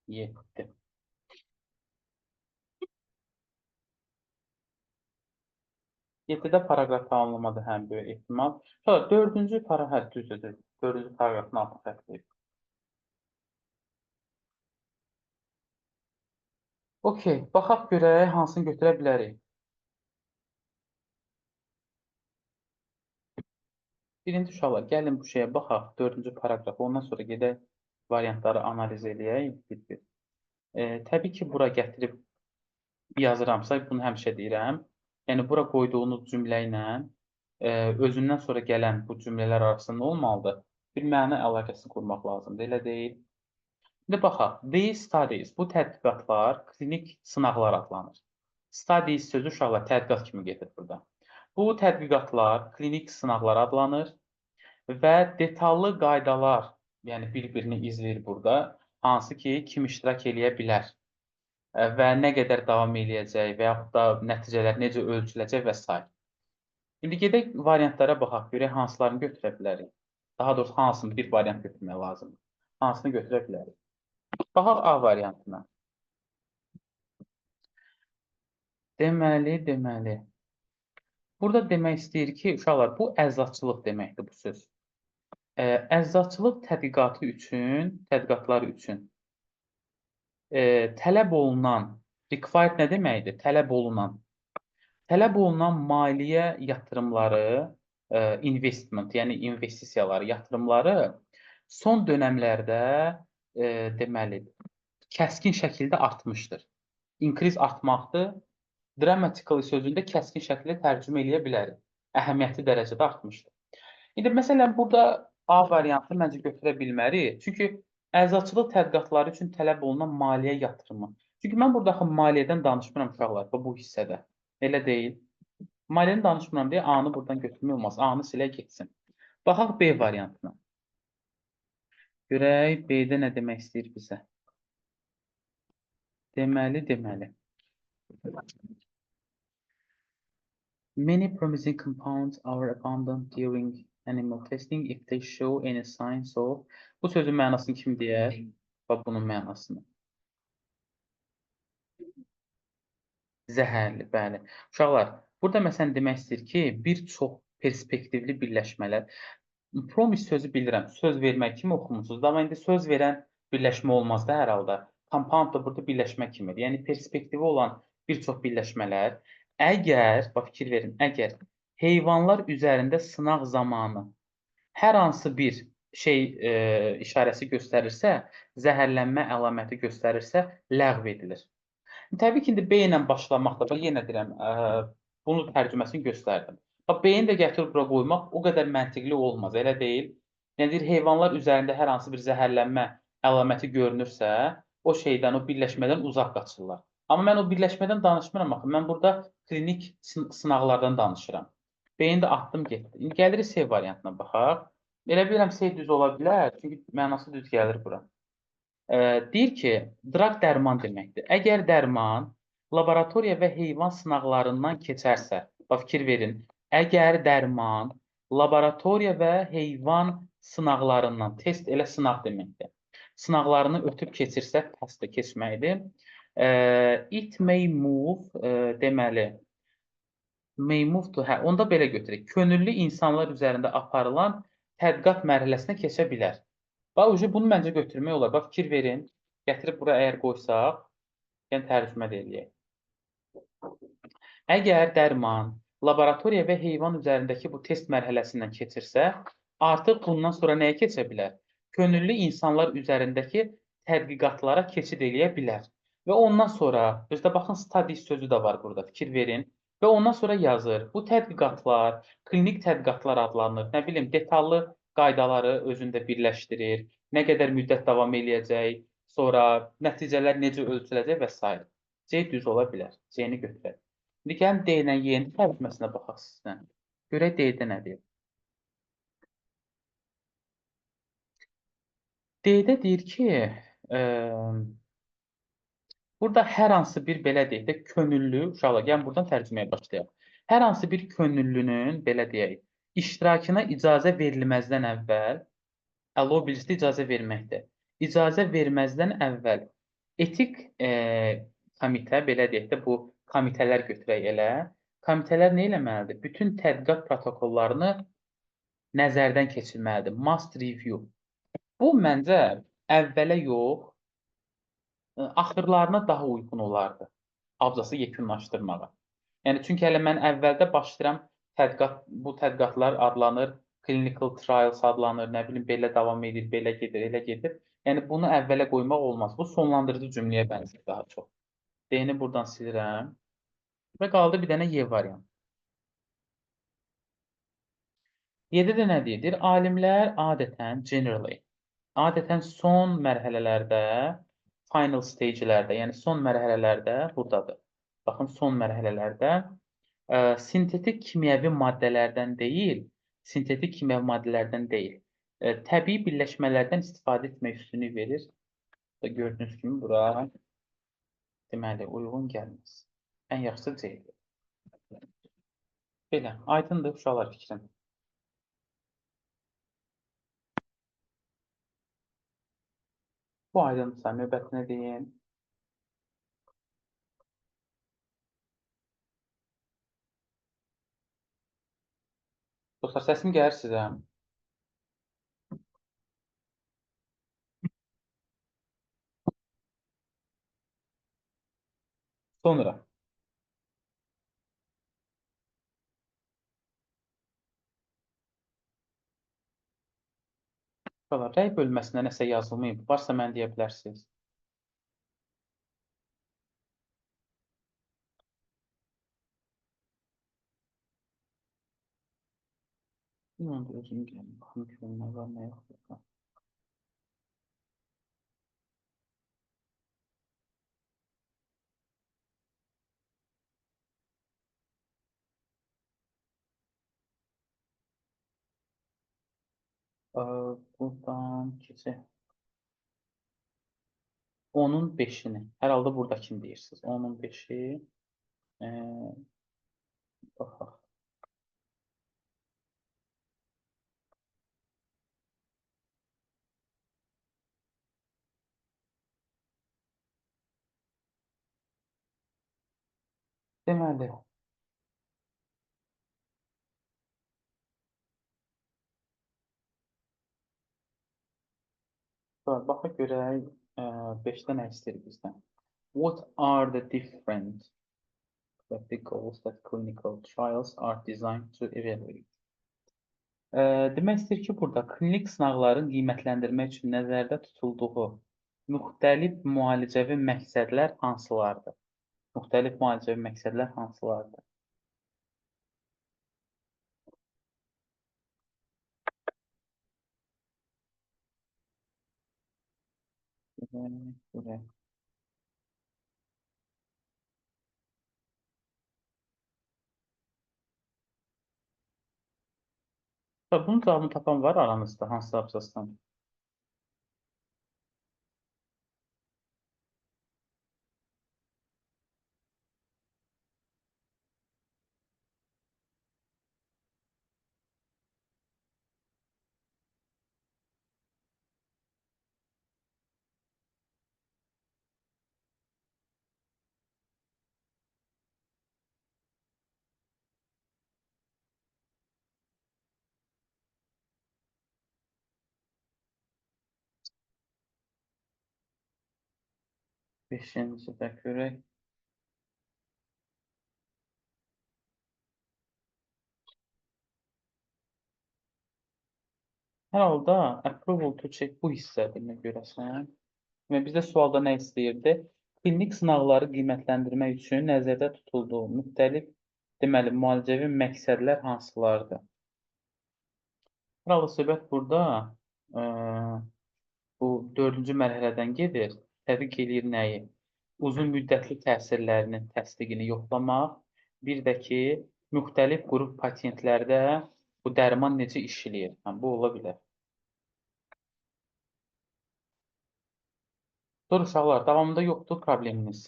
7. 7-də paraqraf tamamlamadı həm böyük ehtimal. Sonra 4-cü paraqraf, düzdür, 4-cü paraqrafın altını xəttləyib. Okey, baxaq görək hansını götürə bilərik. Birinci uşaqlar, gəlin bu şeyə baxaq, 4-cü paraqrafa, ondan sonra gedək variantları analiz eləyək bir-bir. Təbii ki, bura gətirib yazıramsa, bunu həmişə deyirəm. Yəni, bura qoyduğunuz cümlə ilə özündən sonra gələn bu cümlələr arasında nə olmalıdır? Bir məna əlaqəsini qurmaq lazımdır, elə deyil. İndi baxaq, these studies, bu tədqiqatlar klinik sınaqlar adlanır. Studies sözü uşaqlar tədqiqat kimi gedir burada. Bu tədqiqatlar klinik sınaqlar adlanır və detallı qaydalar, yəni bir-birini izləyir burada, hansı ki, kim iştirak eləyə bilər və nə qədər davam eləyəcək və yaxud da nəticələr necə ölçüləcək və s. İndi gedək variantlara baxaq, görək hansılarını götürə bilərik. Daha doğrusu hansını bir variant götürmək lazımdır. Hansını götürə bilərik. Baxaq A variantına. Deməli. Burada demək istəyir ki, uşaqlar, bu əzzatçılıq deməkdir bu söz. Əzzatçılıq tədqiqatları üçün tələb olunan, required nə deməkdir? Tələb olunan maliyyə yatırımları, investment, yəni investisiyaları, yatırımları son dönəmlərdə deməli, kəskin şəkildə artmışdır. Increase artmaqdır. Dramatically sözündə kəskin şəkildə tərcümə eləyə bilərik. Əhəmiyyətli dərəcədə artmışdır. İndi məsələn, burada A variantını məncə götürə bilmərik. Çünki əzaçılıq tədqiqatları üçün tələb olunan maliyyə yatırımı. Çünki mən burada axı maliyyədən danışmıram uşaqlar bu hissədə. Elə deyil. Maliyyəni danışmıram deyə A-nı buradan götürmək olmaz. A-nı silək getsin. Baxaq B variantına. Görək B-də nə demək istəyir bizə. Deməli. Many promising compounds are abundant during animal testing if they show any signs of. Bu sözün mənasını kim deyər? Bax, bunun mənasını. Zəhərli, bəli. Uşaqlar, burada məsələn demək istəyir ki, bir çox perspektivli birləşmələr. Promise sözü bilirəm, söz vermək kimi oxumusunuz. Amma indi söz verən birləşmə olmaz da hər halda. Compound da burada birləşmə kimidir. Yəni perspektivi olan bir çox birləşmələr, əgər, bax fikir verin, əgər heyvanlar üzərində sınaq zamanı hər hansı bir şey işarəsi göstərirsə, zəhərlənmə əlaməti göstərirsə, ləğv edilir. Təbii ki, indi B ilə başlamaqda, bax yenə deyirəm, bunu tərcüməsini göstərdim. Bax, B-ni də gətirib bura qoymaq o qədər məntiqli olmaz, elə deyil. Yəni, deyir, heyvanlar üzərində hər hansı bir zəhərlənmə əlaməti görünürsə, o şeydən, o birləşmədən uzaq qaçırlar. Amma mən o birləşmədən danışmıram, axı, mən burada klinik sınaqlardan danışıram. B-ni də atdım, getdi. İndi gəlirik C variantına baxaq. Elə bilirəm, C düz ola bilər, çünki mənası düz gəlir bura. Deyir ki, drug dərman deməkdir. Əgər dərman laboratoriya və heyvan sınaqlarından keçərsə, bax fikir verin, əgər dərman laboratoriya və heyvan sınaqlarından, test elə sınaq deməkdir. Sınaqlarını ötüb keçirsə, testə keçməkdir. It may move, deməli, may move to, hə, onda belə götürək. Könüllü insanlar üzərində aparılan tədqiqat mərhələsinə keçə bilər. Bax, bunu məncə götürmək olar. Bax, fikir verin. Gətirib bura əgər qoysaq, yəni tərcümə də eləyək. Əgər dərman laboratoriya və heyvan üzərindəki bu test mərhələsindən keçirsə, artıq bundan sonra nəyə keçə bilər? Könüllü insanlar üzərindəki tədqiqatlara keçid eləyə bilər. Və ondan sonra, özdə baxın, study sözü də var burada, fikir verin. Və ondan sonra yazır, bu tədqiqatlar, klinik tədqiqatlar adlanır. Nə bilim, detallı qaydaları özündə birləşdirir, nə qədər müddət davam eləyəcək, sonra nəticələr necə ölçüləcək və s. C düz ola bilər. C-ni götürək. İndi gəlin D ilə Y-nin tərcüməsinə baxaq sizdən. Görək D-də nə deyir. D-də deyir ki, burada hər hansı bir, belə deyək də, könüllü, uşaqlar, gəlin buradan tərcüməyə başlayaq. Hər hansı bir könüllünün, belə deyək, iştirakına icazə verilməzdən əvvəl, allow bilirsə icazə verməkdir. İcazə verməzdən əvvəl etik komitə, belə deyək də, bu komitələr götürək elə. Komitələr nə eləməlidir? Bütün tədqiqat protokollarını nəzərdən keçirməlidir. Must review. Bu məncə əvvələ yox, axırlarına daha uyğun olardı. Abzası yekunlaşdırmağa. Yəni çünki hələ mən əvvəldə başlayıram bu tədqiqatlar adlanır, clinical trials adlanır, nə bilim belə davam edir, belə gedir, elə gedir. Yəni bunu əvvələ qoymaq olmaz. Bu sonlandırıcı cümləyə bənzər daha çox. D-ni buradan silirəm və qaldı bir dənə Y variantı. 7-də nə deyir? Alimlər adətən son mərhələlərdə, final stagelərdə, yəni son mərhələlərdə buradadır. Baxın, son mərhələlərdə sintetik kimyəvi maddələrdən deyil, təbii birləşmələrdən istifadə etmək üstünlük verir. Gördüyünüz kimi bura deməli uyğun gəlməz. Ən yaxşısı C-dir. Belə, aydındır uşaqlar fikrim. Bu aydındırsa növbətinə deyim. Dostlar, səsim gəlir sizə. Sonra. Rəy bölməsində nəsə yazılmayıb. Varsa mən deyə bilərsiniz. Bilməm, özüm gəlin. Baxın, görün, nə var, nə yoxdur. Buradan keçək. 10-un 5-ini. Hər halda buradakini deyirsiniz. 10-un 5-i. Baxaq. Deməli, baxaq görək 5-də nə istəyir bizdən. What are the different goals that clinical trials are designed to evaluate? Demək istəyir ki, burada klinik sınaqların qiymətləndirmək üçün nəzərdə tutulduğu müxtəlif müalicəvi məqsədlər hansılardır? Müxtəlif müalicəvi məqsədlər hansılardır? Buraya. Bunun cavabını tapan var aranızda, hansı abzasdan? Beşinci də görək. Hər halda approval to check bu hissədir nə görəsən. Və bizdə sualda nə istəyirdi? Klinik sınaqları qiymətləndirmək üçün nəzərdə tutulduğu müxtəlif, deməli, müalicəvi məqsədlər hansılardır? Hər halda söhbət burada bu dördüncü mərhələdən gedir. Tədqiq eləyir nəyi? Uzun müddətli təsirlərinin təsdiqini yoxlamaq, bir də ki, müxtəlif qrup pasientlərdə bu dərman necə işləyir? Bu ola bilər. Dur uşaqlar, davamında yoxdur probleminiz.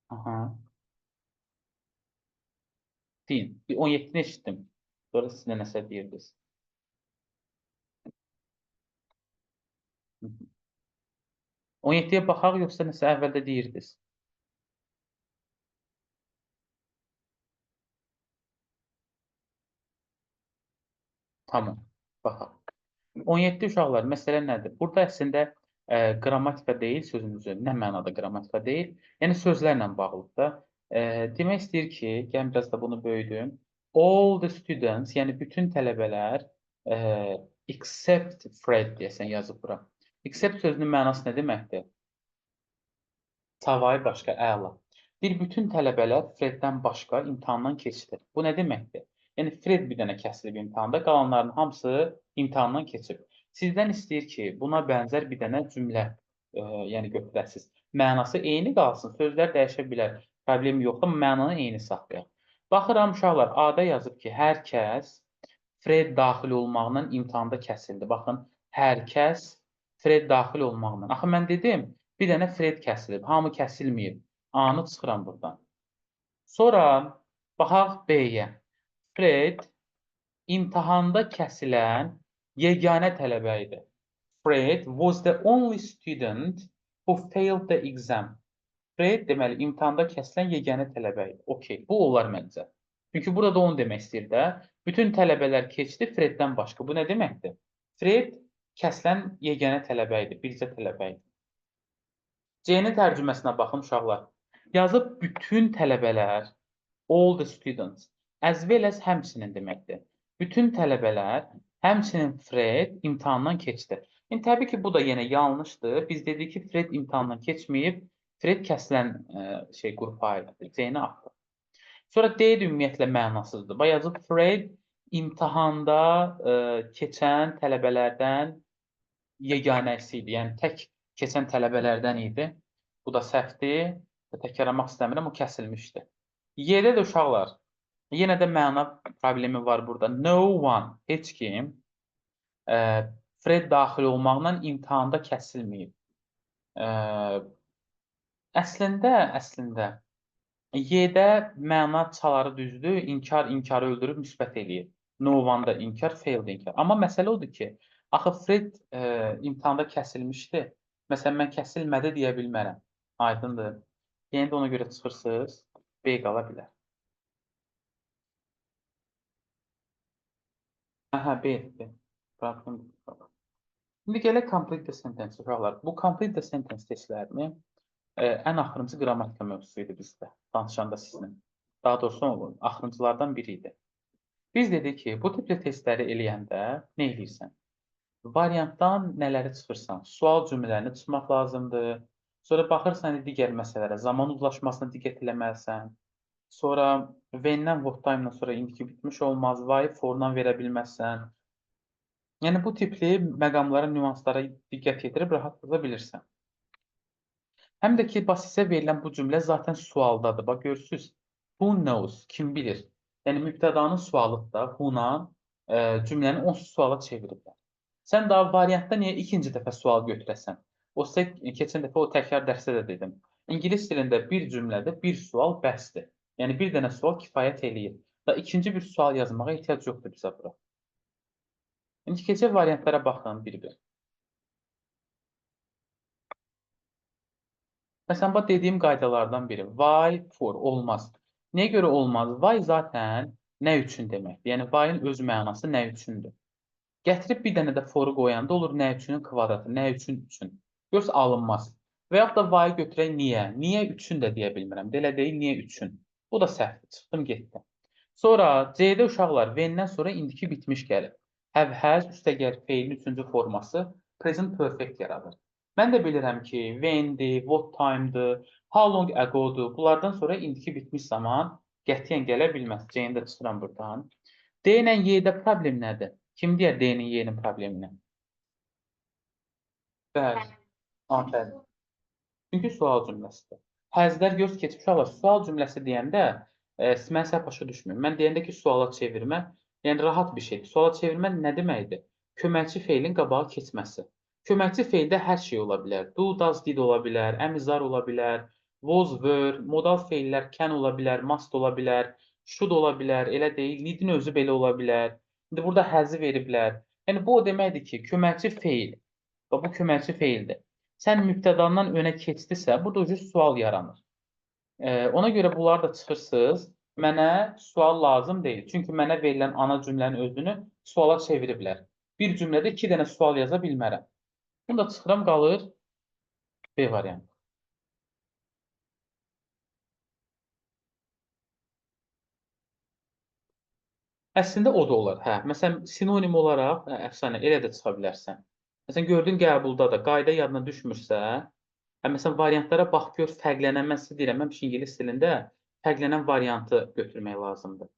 Aha. Deyin. 17-ni eşitdim. Sonra siz də nəsə deyirdiniz. 17-yə baxaq, yoxsa nəsə əvvəldə deyirdiniz? Tamam, baxaq. 17 uşaqlar, məsələ nədir? Burada əslində qrammatika deyil sözümüzün. Nə mənada qrammatika deyil? Yəni sözlərlə bağlıdır da. Demək istəyir ki, gəlin biraz da bunu böyüdüm. All the students, yəni bütün tələbələr except Fred deyəsən yazıb bura. Except sözünün mənası nə deməkdir? Savayı başqa, əla. Bütün tələbələr Freddən başqa imtahandan keçdi. Bu nə deməkdir? Yəni Fred bir dənə kəsilib imtahanda, qalanların hamısı imtahandan keçib. Sizdən istəyir ki, buna bənzər bir dənə cümlə yəni götürəsiniz. Mənası eyni qalsın, sözlər dəyişə bilər. Problem yoxdur, amma mənanı eyni saxlayaq. Baxıram uşaqlar, A-da yazıb ki, hər kəs Fred daxil olmaqla imtahanda kəsildi. Baxın, hər kəs Fred daxil olmaqla. Axı mən dedim, bir dənə Fred kəsilib, hamı kəsilməyib. A-nı çıxıram buradan. Sonra baxaq B-yə. Fred imtahanda kəsilən yeganə tələbə idi. Fred was the only student who failed the exam. Fred deməli imtahanda kəsilən yeganə tələbə idi. Okay, bu olar məncə. Çünki burada onu demək istəyir də. Bütün tələbələr keçdi Freddən başqa. Bu nə deməkdir? Fred kəsilən yeganə tələbə idi, bircə tələbə idi. C-nin tərcüməsinə baxın uşaqlar. Yazıb bütün tələbələr, all the students, as well as həmçinin deməkdir. Bütün tələbələr, həmçinin Fred imtahandan keçdi. Yəni, təbii ki, bu da yenə yanlışdır. Biz dedik ki, Fred imtahandan keçməyib, Fred kəsilən qrupa aiddir. C-ni atdıq. Sonra D də ümumiyyətlə mənasızdır. Bayazıb Fred imtahanda keçən tələbələrdən yeganəsi idi. Yəni, tək keçən tələbələrdən idi. Bu da səhvdir. Təkrarlamaq istəmirəm, o kəsilmişdi. Y-də də uşaqlar, yenə də məna problemi var burada. No one, heç kim Fred daxil olmaqla imtahanda kəsilməyib. Əslində, Y-də məna çaları düzdür, inkar inkarı öldürüb müsbət eləyir. No one-da inkar, fail də inkar. Amma məsələ odur ki, axı Fred imtahanda kəsilmişdi. Məsələn, mən kəsilmədi deyə bilmərəm. Aydındır. Yəni də ona görə çıxırsınız, B qala bilər. Hə, B-dir. İndi gələk complete the sentence uşaqlar. Bu complete the sentence testlərini ən axırıncı qrammatika mövzusu idi bizdə, danışanda sizinlə. Daha doğrusu, axırıncılardan biri idi. Biz dedik ki, bu tipli testləri eləyəndə nə edirsən? Variantdan nələri çıxırsan? Sual cümlələrini çıxmaq lazımdır. Sonra baxırsan digər məsələlərə, zaman uzlaşmasına diqqət eləməlisən. Sonra when-dən, what time-dan sonra indiki bitmiş olmaz, why, for-dan verə bilməzsən. Yəni, bu tipli məqamlara, nüanslara diqqət yetirib rahatlıqla bilirsən. Həm də ki, sizə verilən bu cümlə zaten sualdadır. Bax, görürsünüz, who knows, kim bilir. Yəni, mübtədanın sualıdır da, who-la cümləni onsuz suala çeviriblər. Sən daha variantda niyə ikinci dəfə sual götürəsən? O sizə keçən dəfə o təkrar dərsdə də dedim. İngilis dilində bir cümlədə bir sual bəsdir. Yəni, bir dənə sual kifayət eləyir. Da ikinci bir sual yazmağa ehtiyac yoxdur bizə bura. İndi keçək variantlara baxın bir-bir. Məsələn, bax, dediyim qaydalardan biri. Why, for, olmaz. Niyə görə olmaz? Why zaten nə üçün deməkdir? Yəni, why-ın öz mənası nə üçündür? Gətirib bir dənə də foru qoyanda olur nə üçünün kvadratı, nə üçün üçün. Yoxsa alınmaz. Və yaxud da vayı götürək niyə? Niyə üçün də deyə bilmirəm. Elə deyil, niyə üçün? Bu da səhvdir. Çıxdım, getdim. Sonra C-də uşaqlar when-dən sonra indiki bitmiş gəlir. Have, has, üstəgəl feilin üçüncü forması present perfect yaradır. Mən də bilirəm ki, when-dir, what time-dır, how long ago-dur. Bunlardan sonra indiki bitmiş zaman qətiyyən gələ bilməz. C-ni də çıxıram buradan. D ilə Y-də problem nədir? Kim deyər D-nin Y-nin problemini? Bəli. Afərin. Çünki sual cümləsidir. Həzlər göz keçmiş olar. Sual cümləsi deyəndə mən səhv başa düşmürəm. Mən deyəndə ki, suala çevirmə, yəni rahat bir şeydir. Suala çevirmə nə deməkdir? Köməkçi feilin qabağa keçməsi. Köməkçi feildə hər şey ola bilər. Do, does, did ola bilər, əmizar ola bilər, was, were, modal feillər can ola bilər, must ola bilər, should ola bilər, elə deyil, need-in özü belə ola bilər. İndi burada həzi veriblər. Yəni bu o deməkdir ki, köməkçi feil. Və bu köməkçi feildir. Sən mübtədandan önə keçdisə, burada ucuz sual yaranır. Ona görə bunları da çıxırsınız. Mənə sual lazım deyil. Çünki mənə verilən ana cümlənin özünü suala çeviriblər. Bir cümlədə 2 dənə sual yaza bilmərəm. Bunu da çıxıram, qalır B variantı. Əslində o da olar. Hə, məsələn, sinonim olaraq, əfsanə, elə də çıxa bilərsən. Məsələn, gördün qəbulda da qayda yadına düşmürsə, məsələn, variantlara bax, gör, fərqlənən, mən sizə deyirəm, mən ingilis dilində fərqlənən variantı götürmək lazımdır.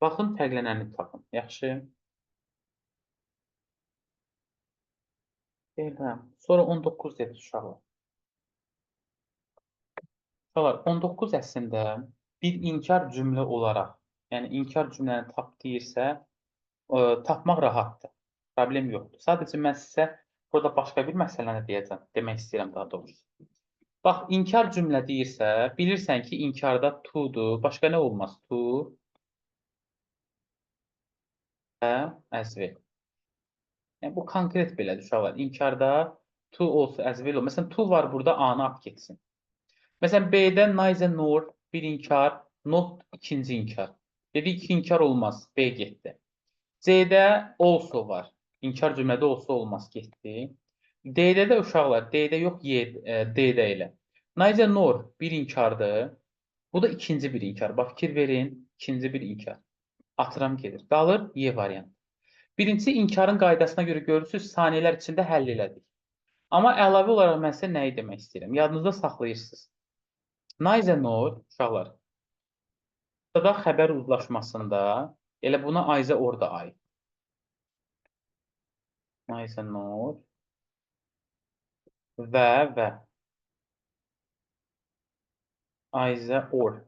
Baxın, fərqlənəni tapın. Yaxşı. Deyirəm. Sonra 19 dedi uşaqlar. Uşaqlar, 19 əslində bir inkar cümlə olaraq, yəni inkar cümləni tap deyirsə, tapmaq rahatdır. Problem yoxdur. Sadəcə mən sizə burada başqa bir məsələni deyəcəm. Demək istəyirəm daha doğrusu. Bax, inkar cümlə deyirsə, bilirsən ki, inkarda to-dur. Başqa nə olmaz? To və əzvil. Yəni, bu konkret belədir, uşaqlar. İnkarda to olsa əzvil olur. Məsələn, to var burada, A-nı ap getsin. Məsələn, B-də neither nor bir inkar, not ikinci inkar. Dedik ki, inkar olmaz, B getdi. C-də also var. İnkar cümlədə also olmaz, getdi. D-də də uşaqlar, D-də yox, D-də elə. Neither nor bir inkardır. Bu da ikinci bir inkar. Bax, fikir verin, ikinci bir inkar. Atıram gedir. Qalır Y variantı. Birincisi inkarın qaydasına görə görürsünüz, saniyələr içində həll elədik. Amma əlavə olaraq mən sizə nəyi demək istəyirəm? Yadınızda saxlayırsınız. Neither nor, uşaqlar, da xəbər uzlaşmasında elə buna ayza orada aid. Neither nor və ayza or.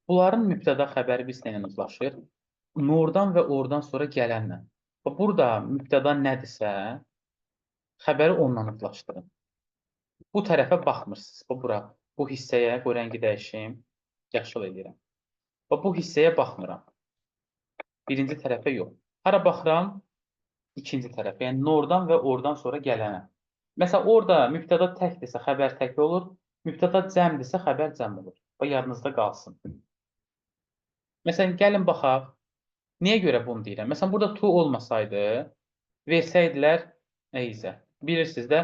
Bunların mübtəda xəbəri bizlə uzlaşır. Nordan və oradan sonra gələnlə. Burada mübtəda nədirsə, xəbəri ondan uzlaşdırın. Bu tərəfə baxmırsınız. Bura, bu hissəyə, bu rəngi dəyişim, yaşıl edirəm. Bu hissəyə baxmıram. Birinci tərəfə yox. Hara baxıram? İkinci tərəfə. Yəni, nordan və oradan sonra gələnə. Məsələn, orada mübtəda təkdirsə, xəbər tək olur. Mübtəda cəmdirsə, xəbər cəm olur. Bu, yadınızda qalsın. Məsələn, gəlin baxaq. Niyə görə bunu deyirəm? Məsələn, burada to olmasaydı, versəydilər eyzə. Bilirsiniz də,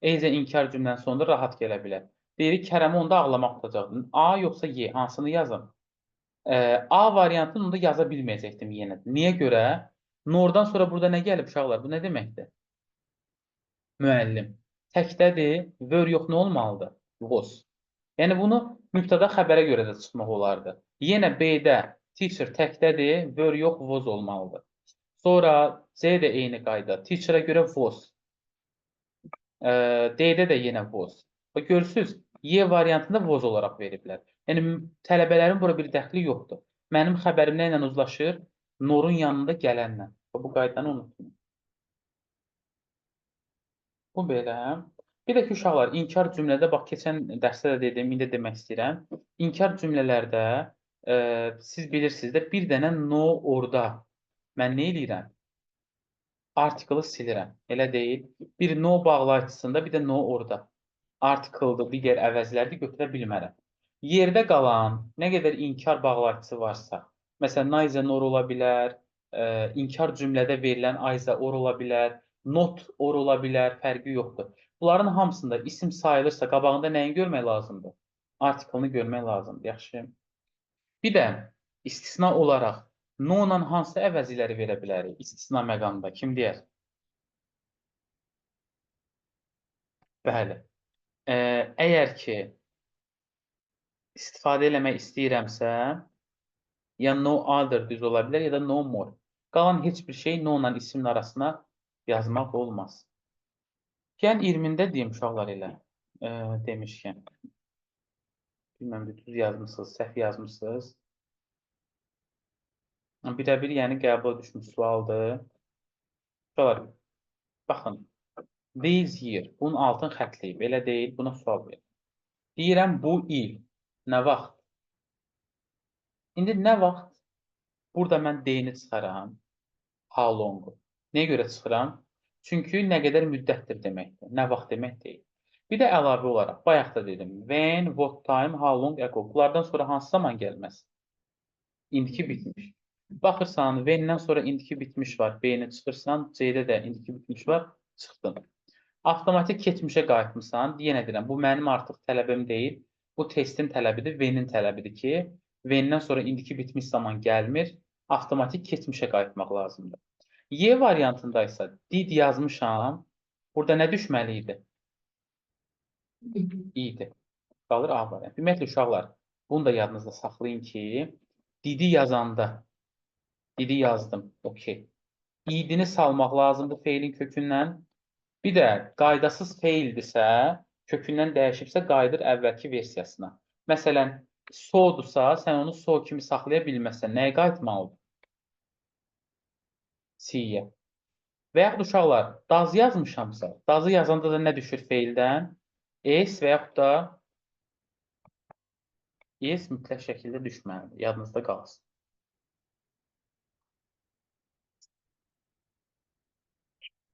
eyzə inkar cümlənin sonunda rahat gələ bilər. Deyirik, Kərəmi onda ağlamaq tutacaqdın. A yoxsa Y, hansını yazın? A variantını onda yaza bilməyəcəkdim yenə. Niyə görə? Nordan sonra burada nə gəlib uşaqlar? Bu nə deməkdir? Müəllim. Təkdədir, were yox, nə olmalıdır? Was. Yəni, bunu mübtəda xəbərə görə də çıxmaq olardı. Yenə B-də teacher təkdədir, were yox, was olmalıdır. Sonra C-də eyni qayda. Teacher-a görə was. D-də də yenə was. Görürsünüz, Y variantında was olaraq veriblər. Yəni, tələbələrin bura bir dəxli yoxdur. Mənim xəbərim nə ilə uzlaşır? Norun yanında gələnlə. Bu qaydanı unutmayın. Bu belə. Bir də ki, uşaqlar, inkar cümlədə, bax, keçən dərsdə də dedim, indi demək istəyirəm. İnkar cümlələrdə siz bilirsiniz də, bir dənə no orada. Mən nə eləyirəm? Artiklı silirəm. Elə deyil. Bir no bağlayıcısında, bir də no orada. Artikeldir, digər əvəzlərdir, götürə bilmərəm. Yerdə qalan nə qədər inkar bağlayıcısı varsa, məsələn, neither nor ola bilər, inkar cümlədə verilən ayza or ola bilər, not or ola bilər, fərqi yoxdur. Bunların hamısında isim sayılırsa qabağında nəyi görmək lazımdır? Artiklını görmək lazımdır. Yaxşı. Bir də istisna olaraq no ilə hansı əvəziləri verə bilərik? İstisna məqamında kim deyər? Bəli. Əgər ki istifadə eləmək istəyirəmsə, ya no other düz ola bilər, ya da no more. Qalan heç bir şey no ilə ismin arasına yazmaq olmaz. Yəni 20-də deyim uşaqlar elə demişkən. Bilməm, düz yazmışsınız, səhv yazmışsınız. Birə-bir yəni qəbula düşmüş sualdır. Uşaqlar, baxın. This year. Bunun altın xətləyib. Elə deyil, buna sual verir. Deyirəm bu il. Nə vaxt? İndi nə vaxt? Burada mən D-ni çıxaram. How long? Nəyə görə çıxıram? Çünki nə qədər müddətdir deməkdir. Nə vaxt demək deyil. Bir də əlavə olaraq, bayaq da dedim. When, what time, how long ago. Bunlardan sonra hansı zaman gəlməz? İndiki bitmiş. Baxırsan, when-dən sonra indiki bitmiş var. B-ni çıxırsan, C-də də indiki bitmiş var. Çıxdın. Avtomatik keçmişə qayıtmısan. Yenə deyirəm, bu mənim artıq tələbim deyil. Bu testin tələbidir, when-in tələbidir ki, when-dən sonra indiki bitmiş zaman gəlmir. Avtomatik keçmişə qayıtmaq lazımdır. Y variantında isə did yazmışam. Burada nə düşməli idi? İdi. Qalır A variantı. Ümumiyyətlə, uşaqlar, bunu da yadınızda saxlayın ki, didi yazanda, didi yazdım, okey. İdini salmaq lazımdır feilin kökündən. Bir də qaydasız feildirsə, kökündən dəyişibsə, qayıdır əvvəlki versiyasına. Məsələn, so-dursa, sən onu so kimi saxlaya bilməzsən. Nəyə qayıtmalıdır? Si-yə. Və yaxud uşaqlar, daz yazmışamsa, dazı yazanda da nə düşür feildən? S və yaxud da S mütləq şəkildə düşməlidir. Yadınızda qalsın.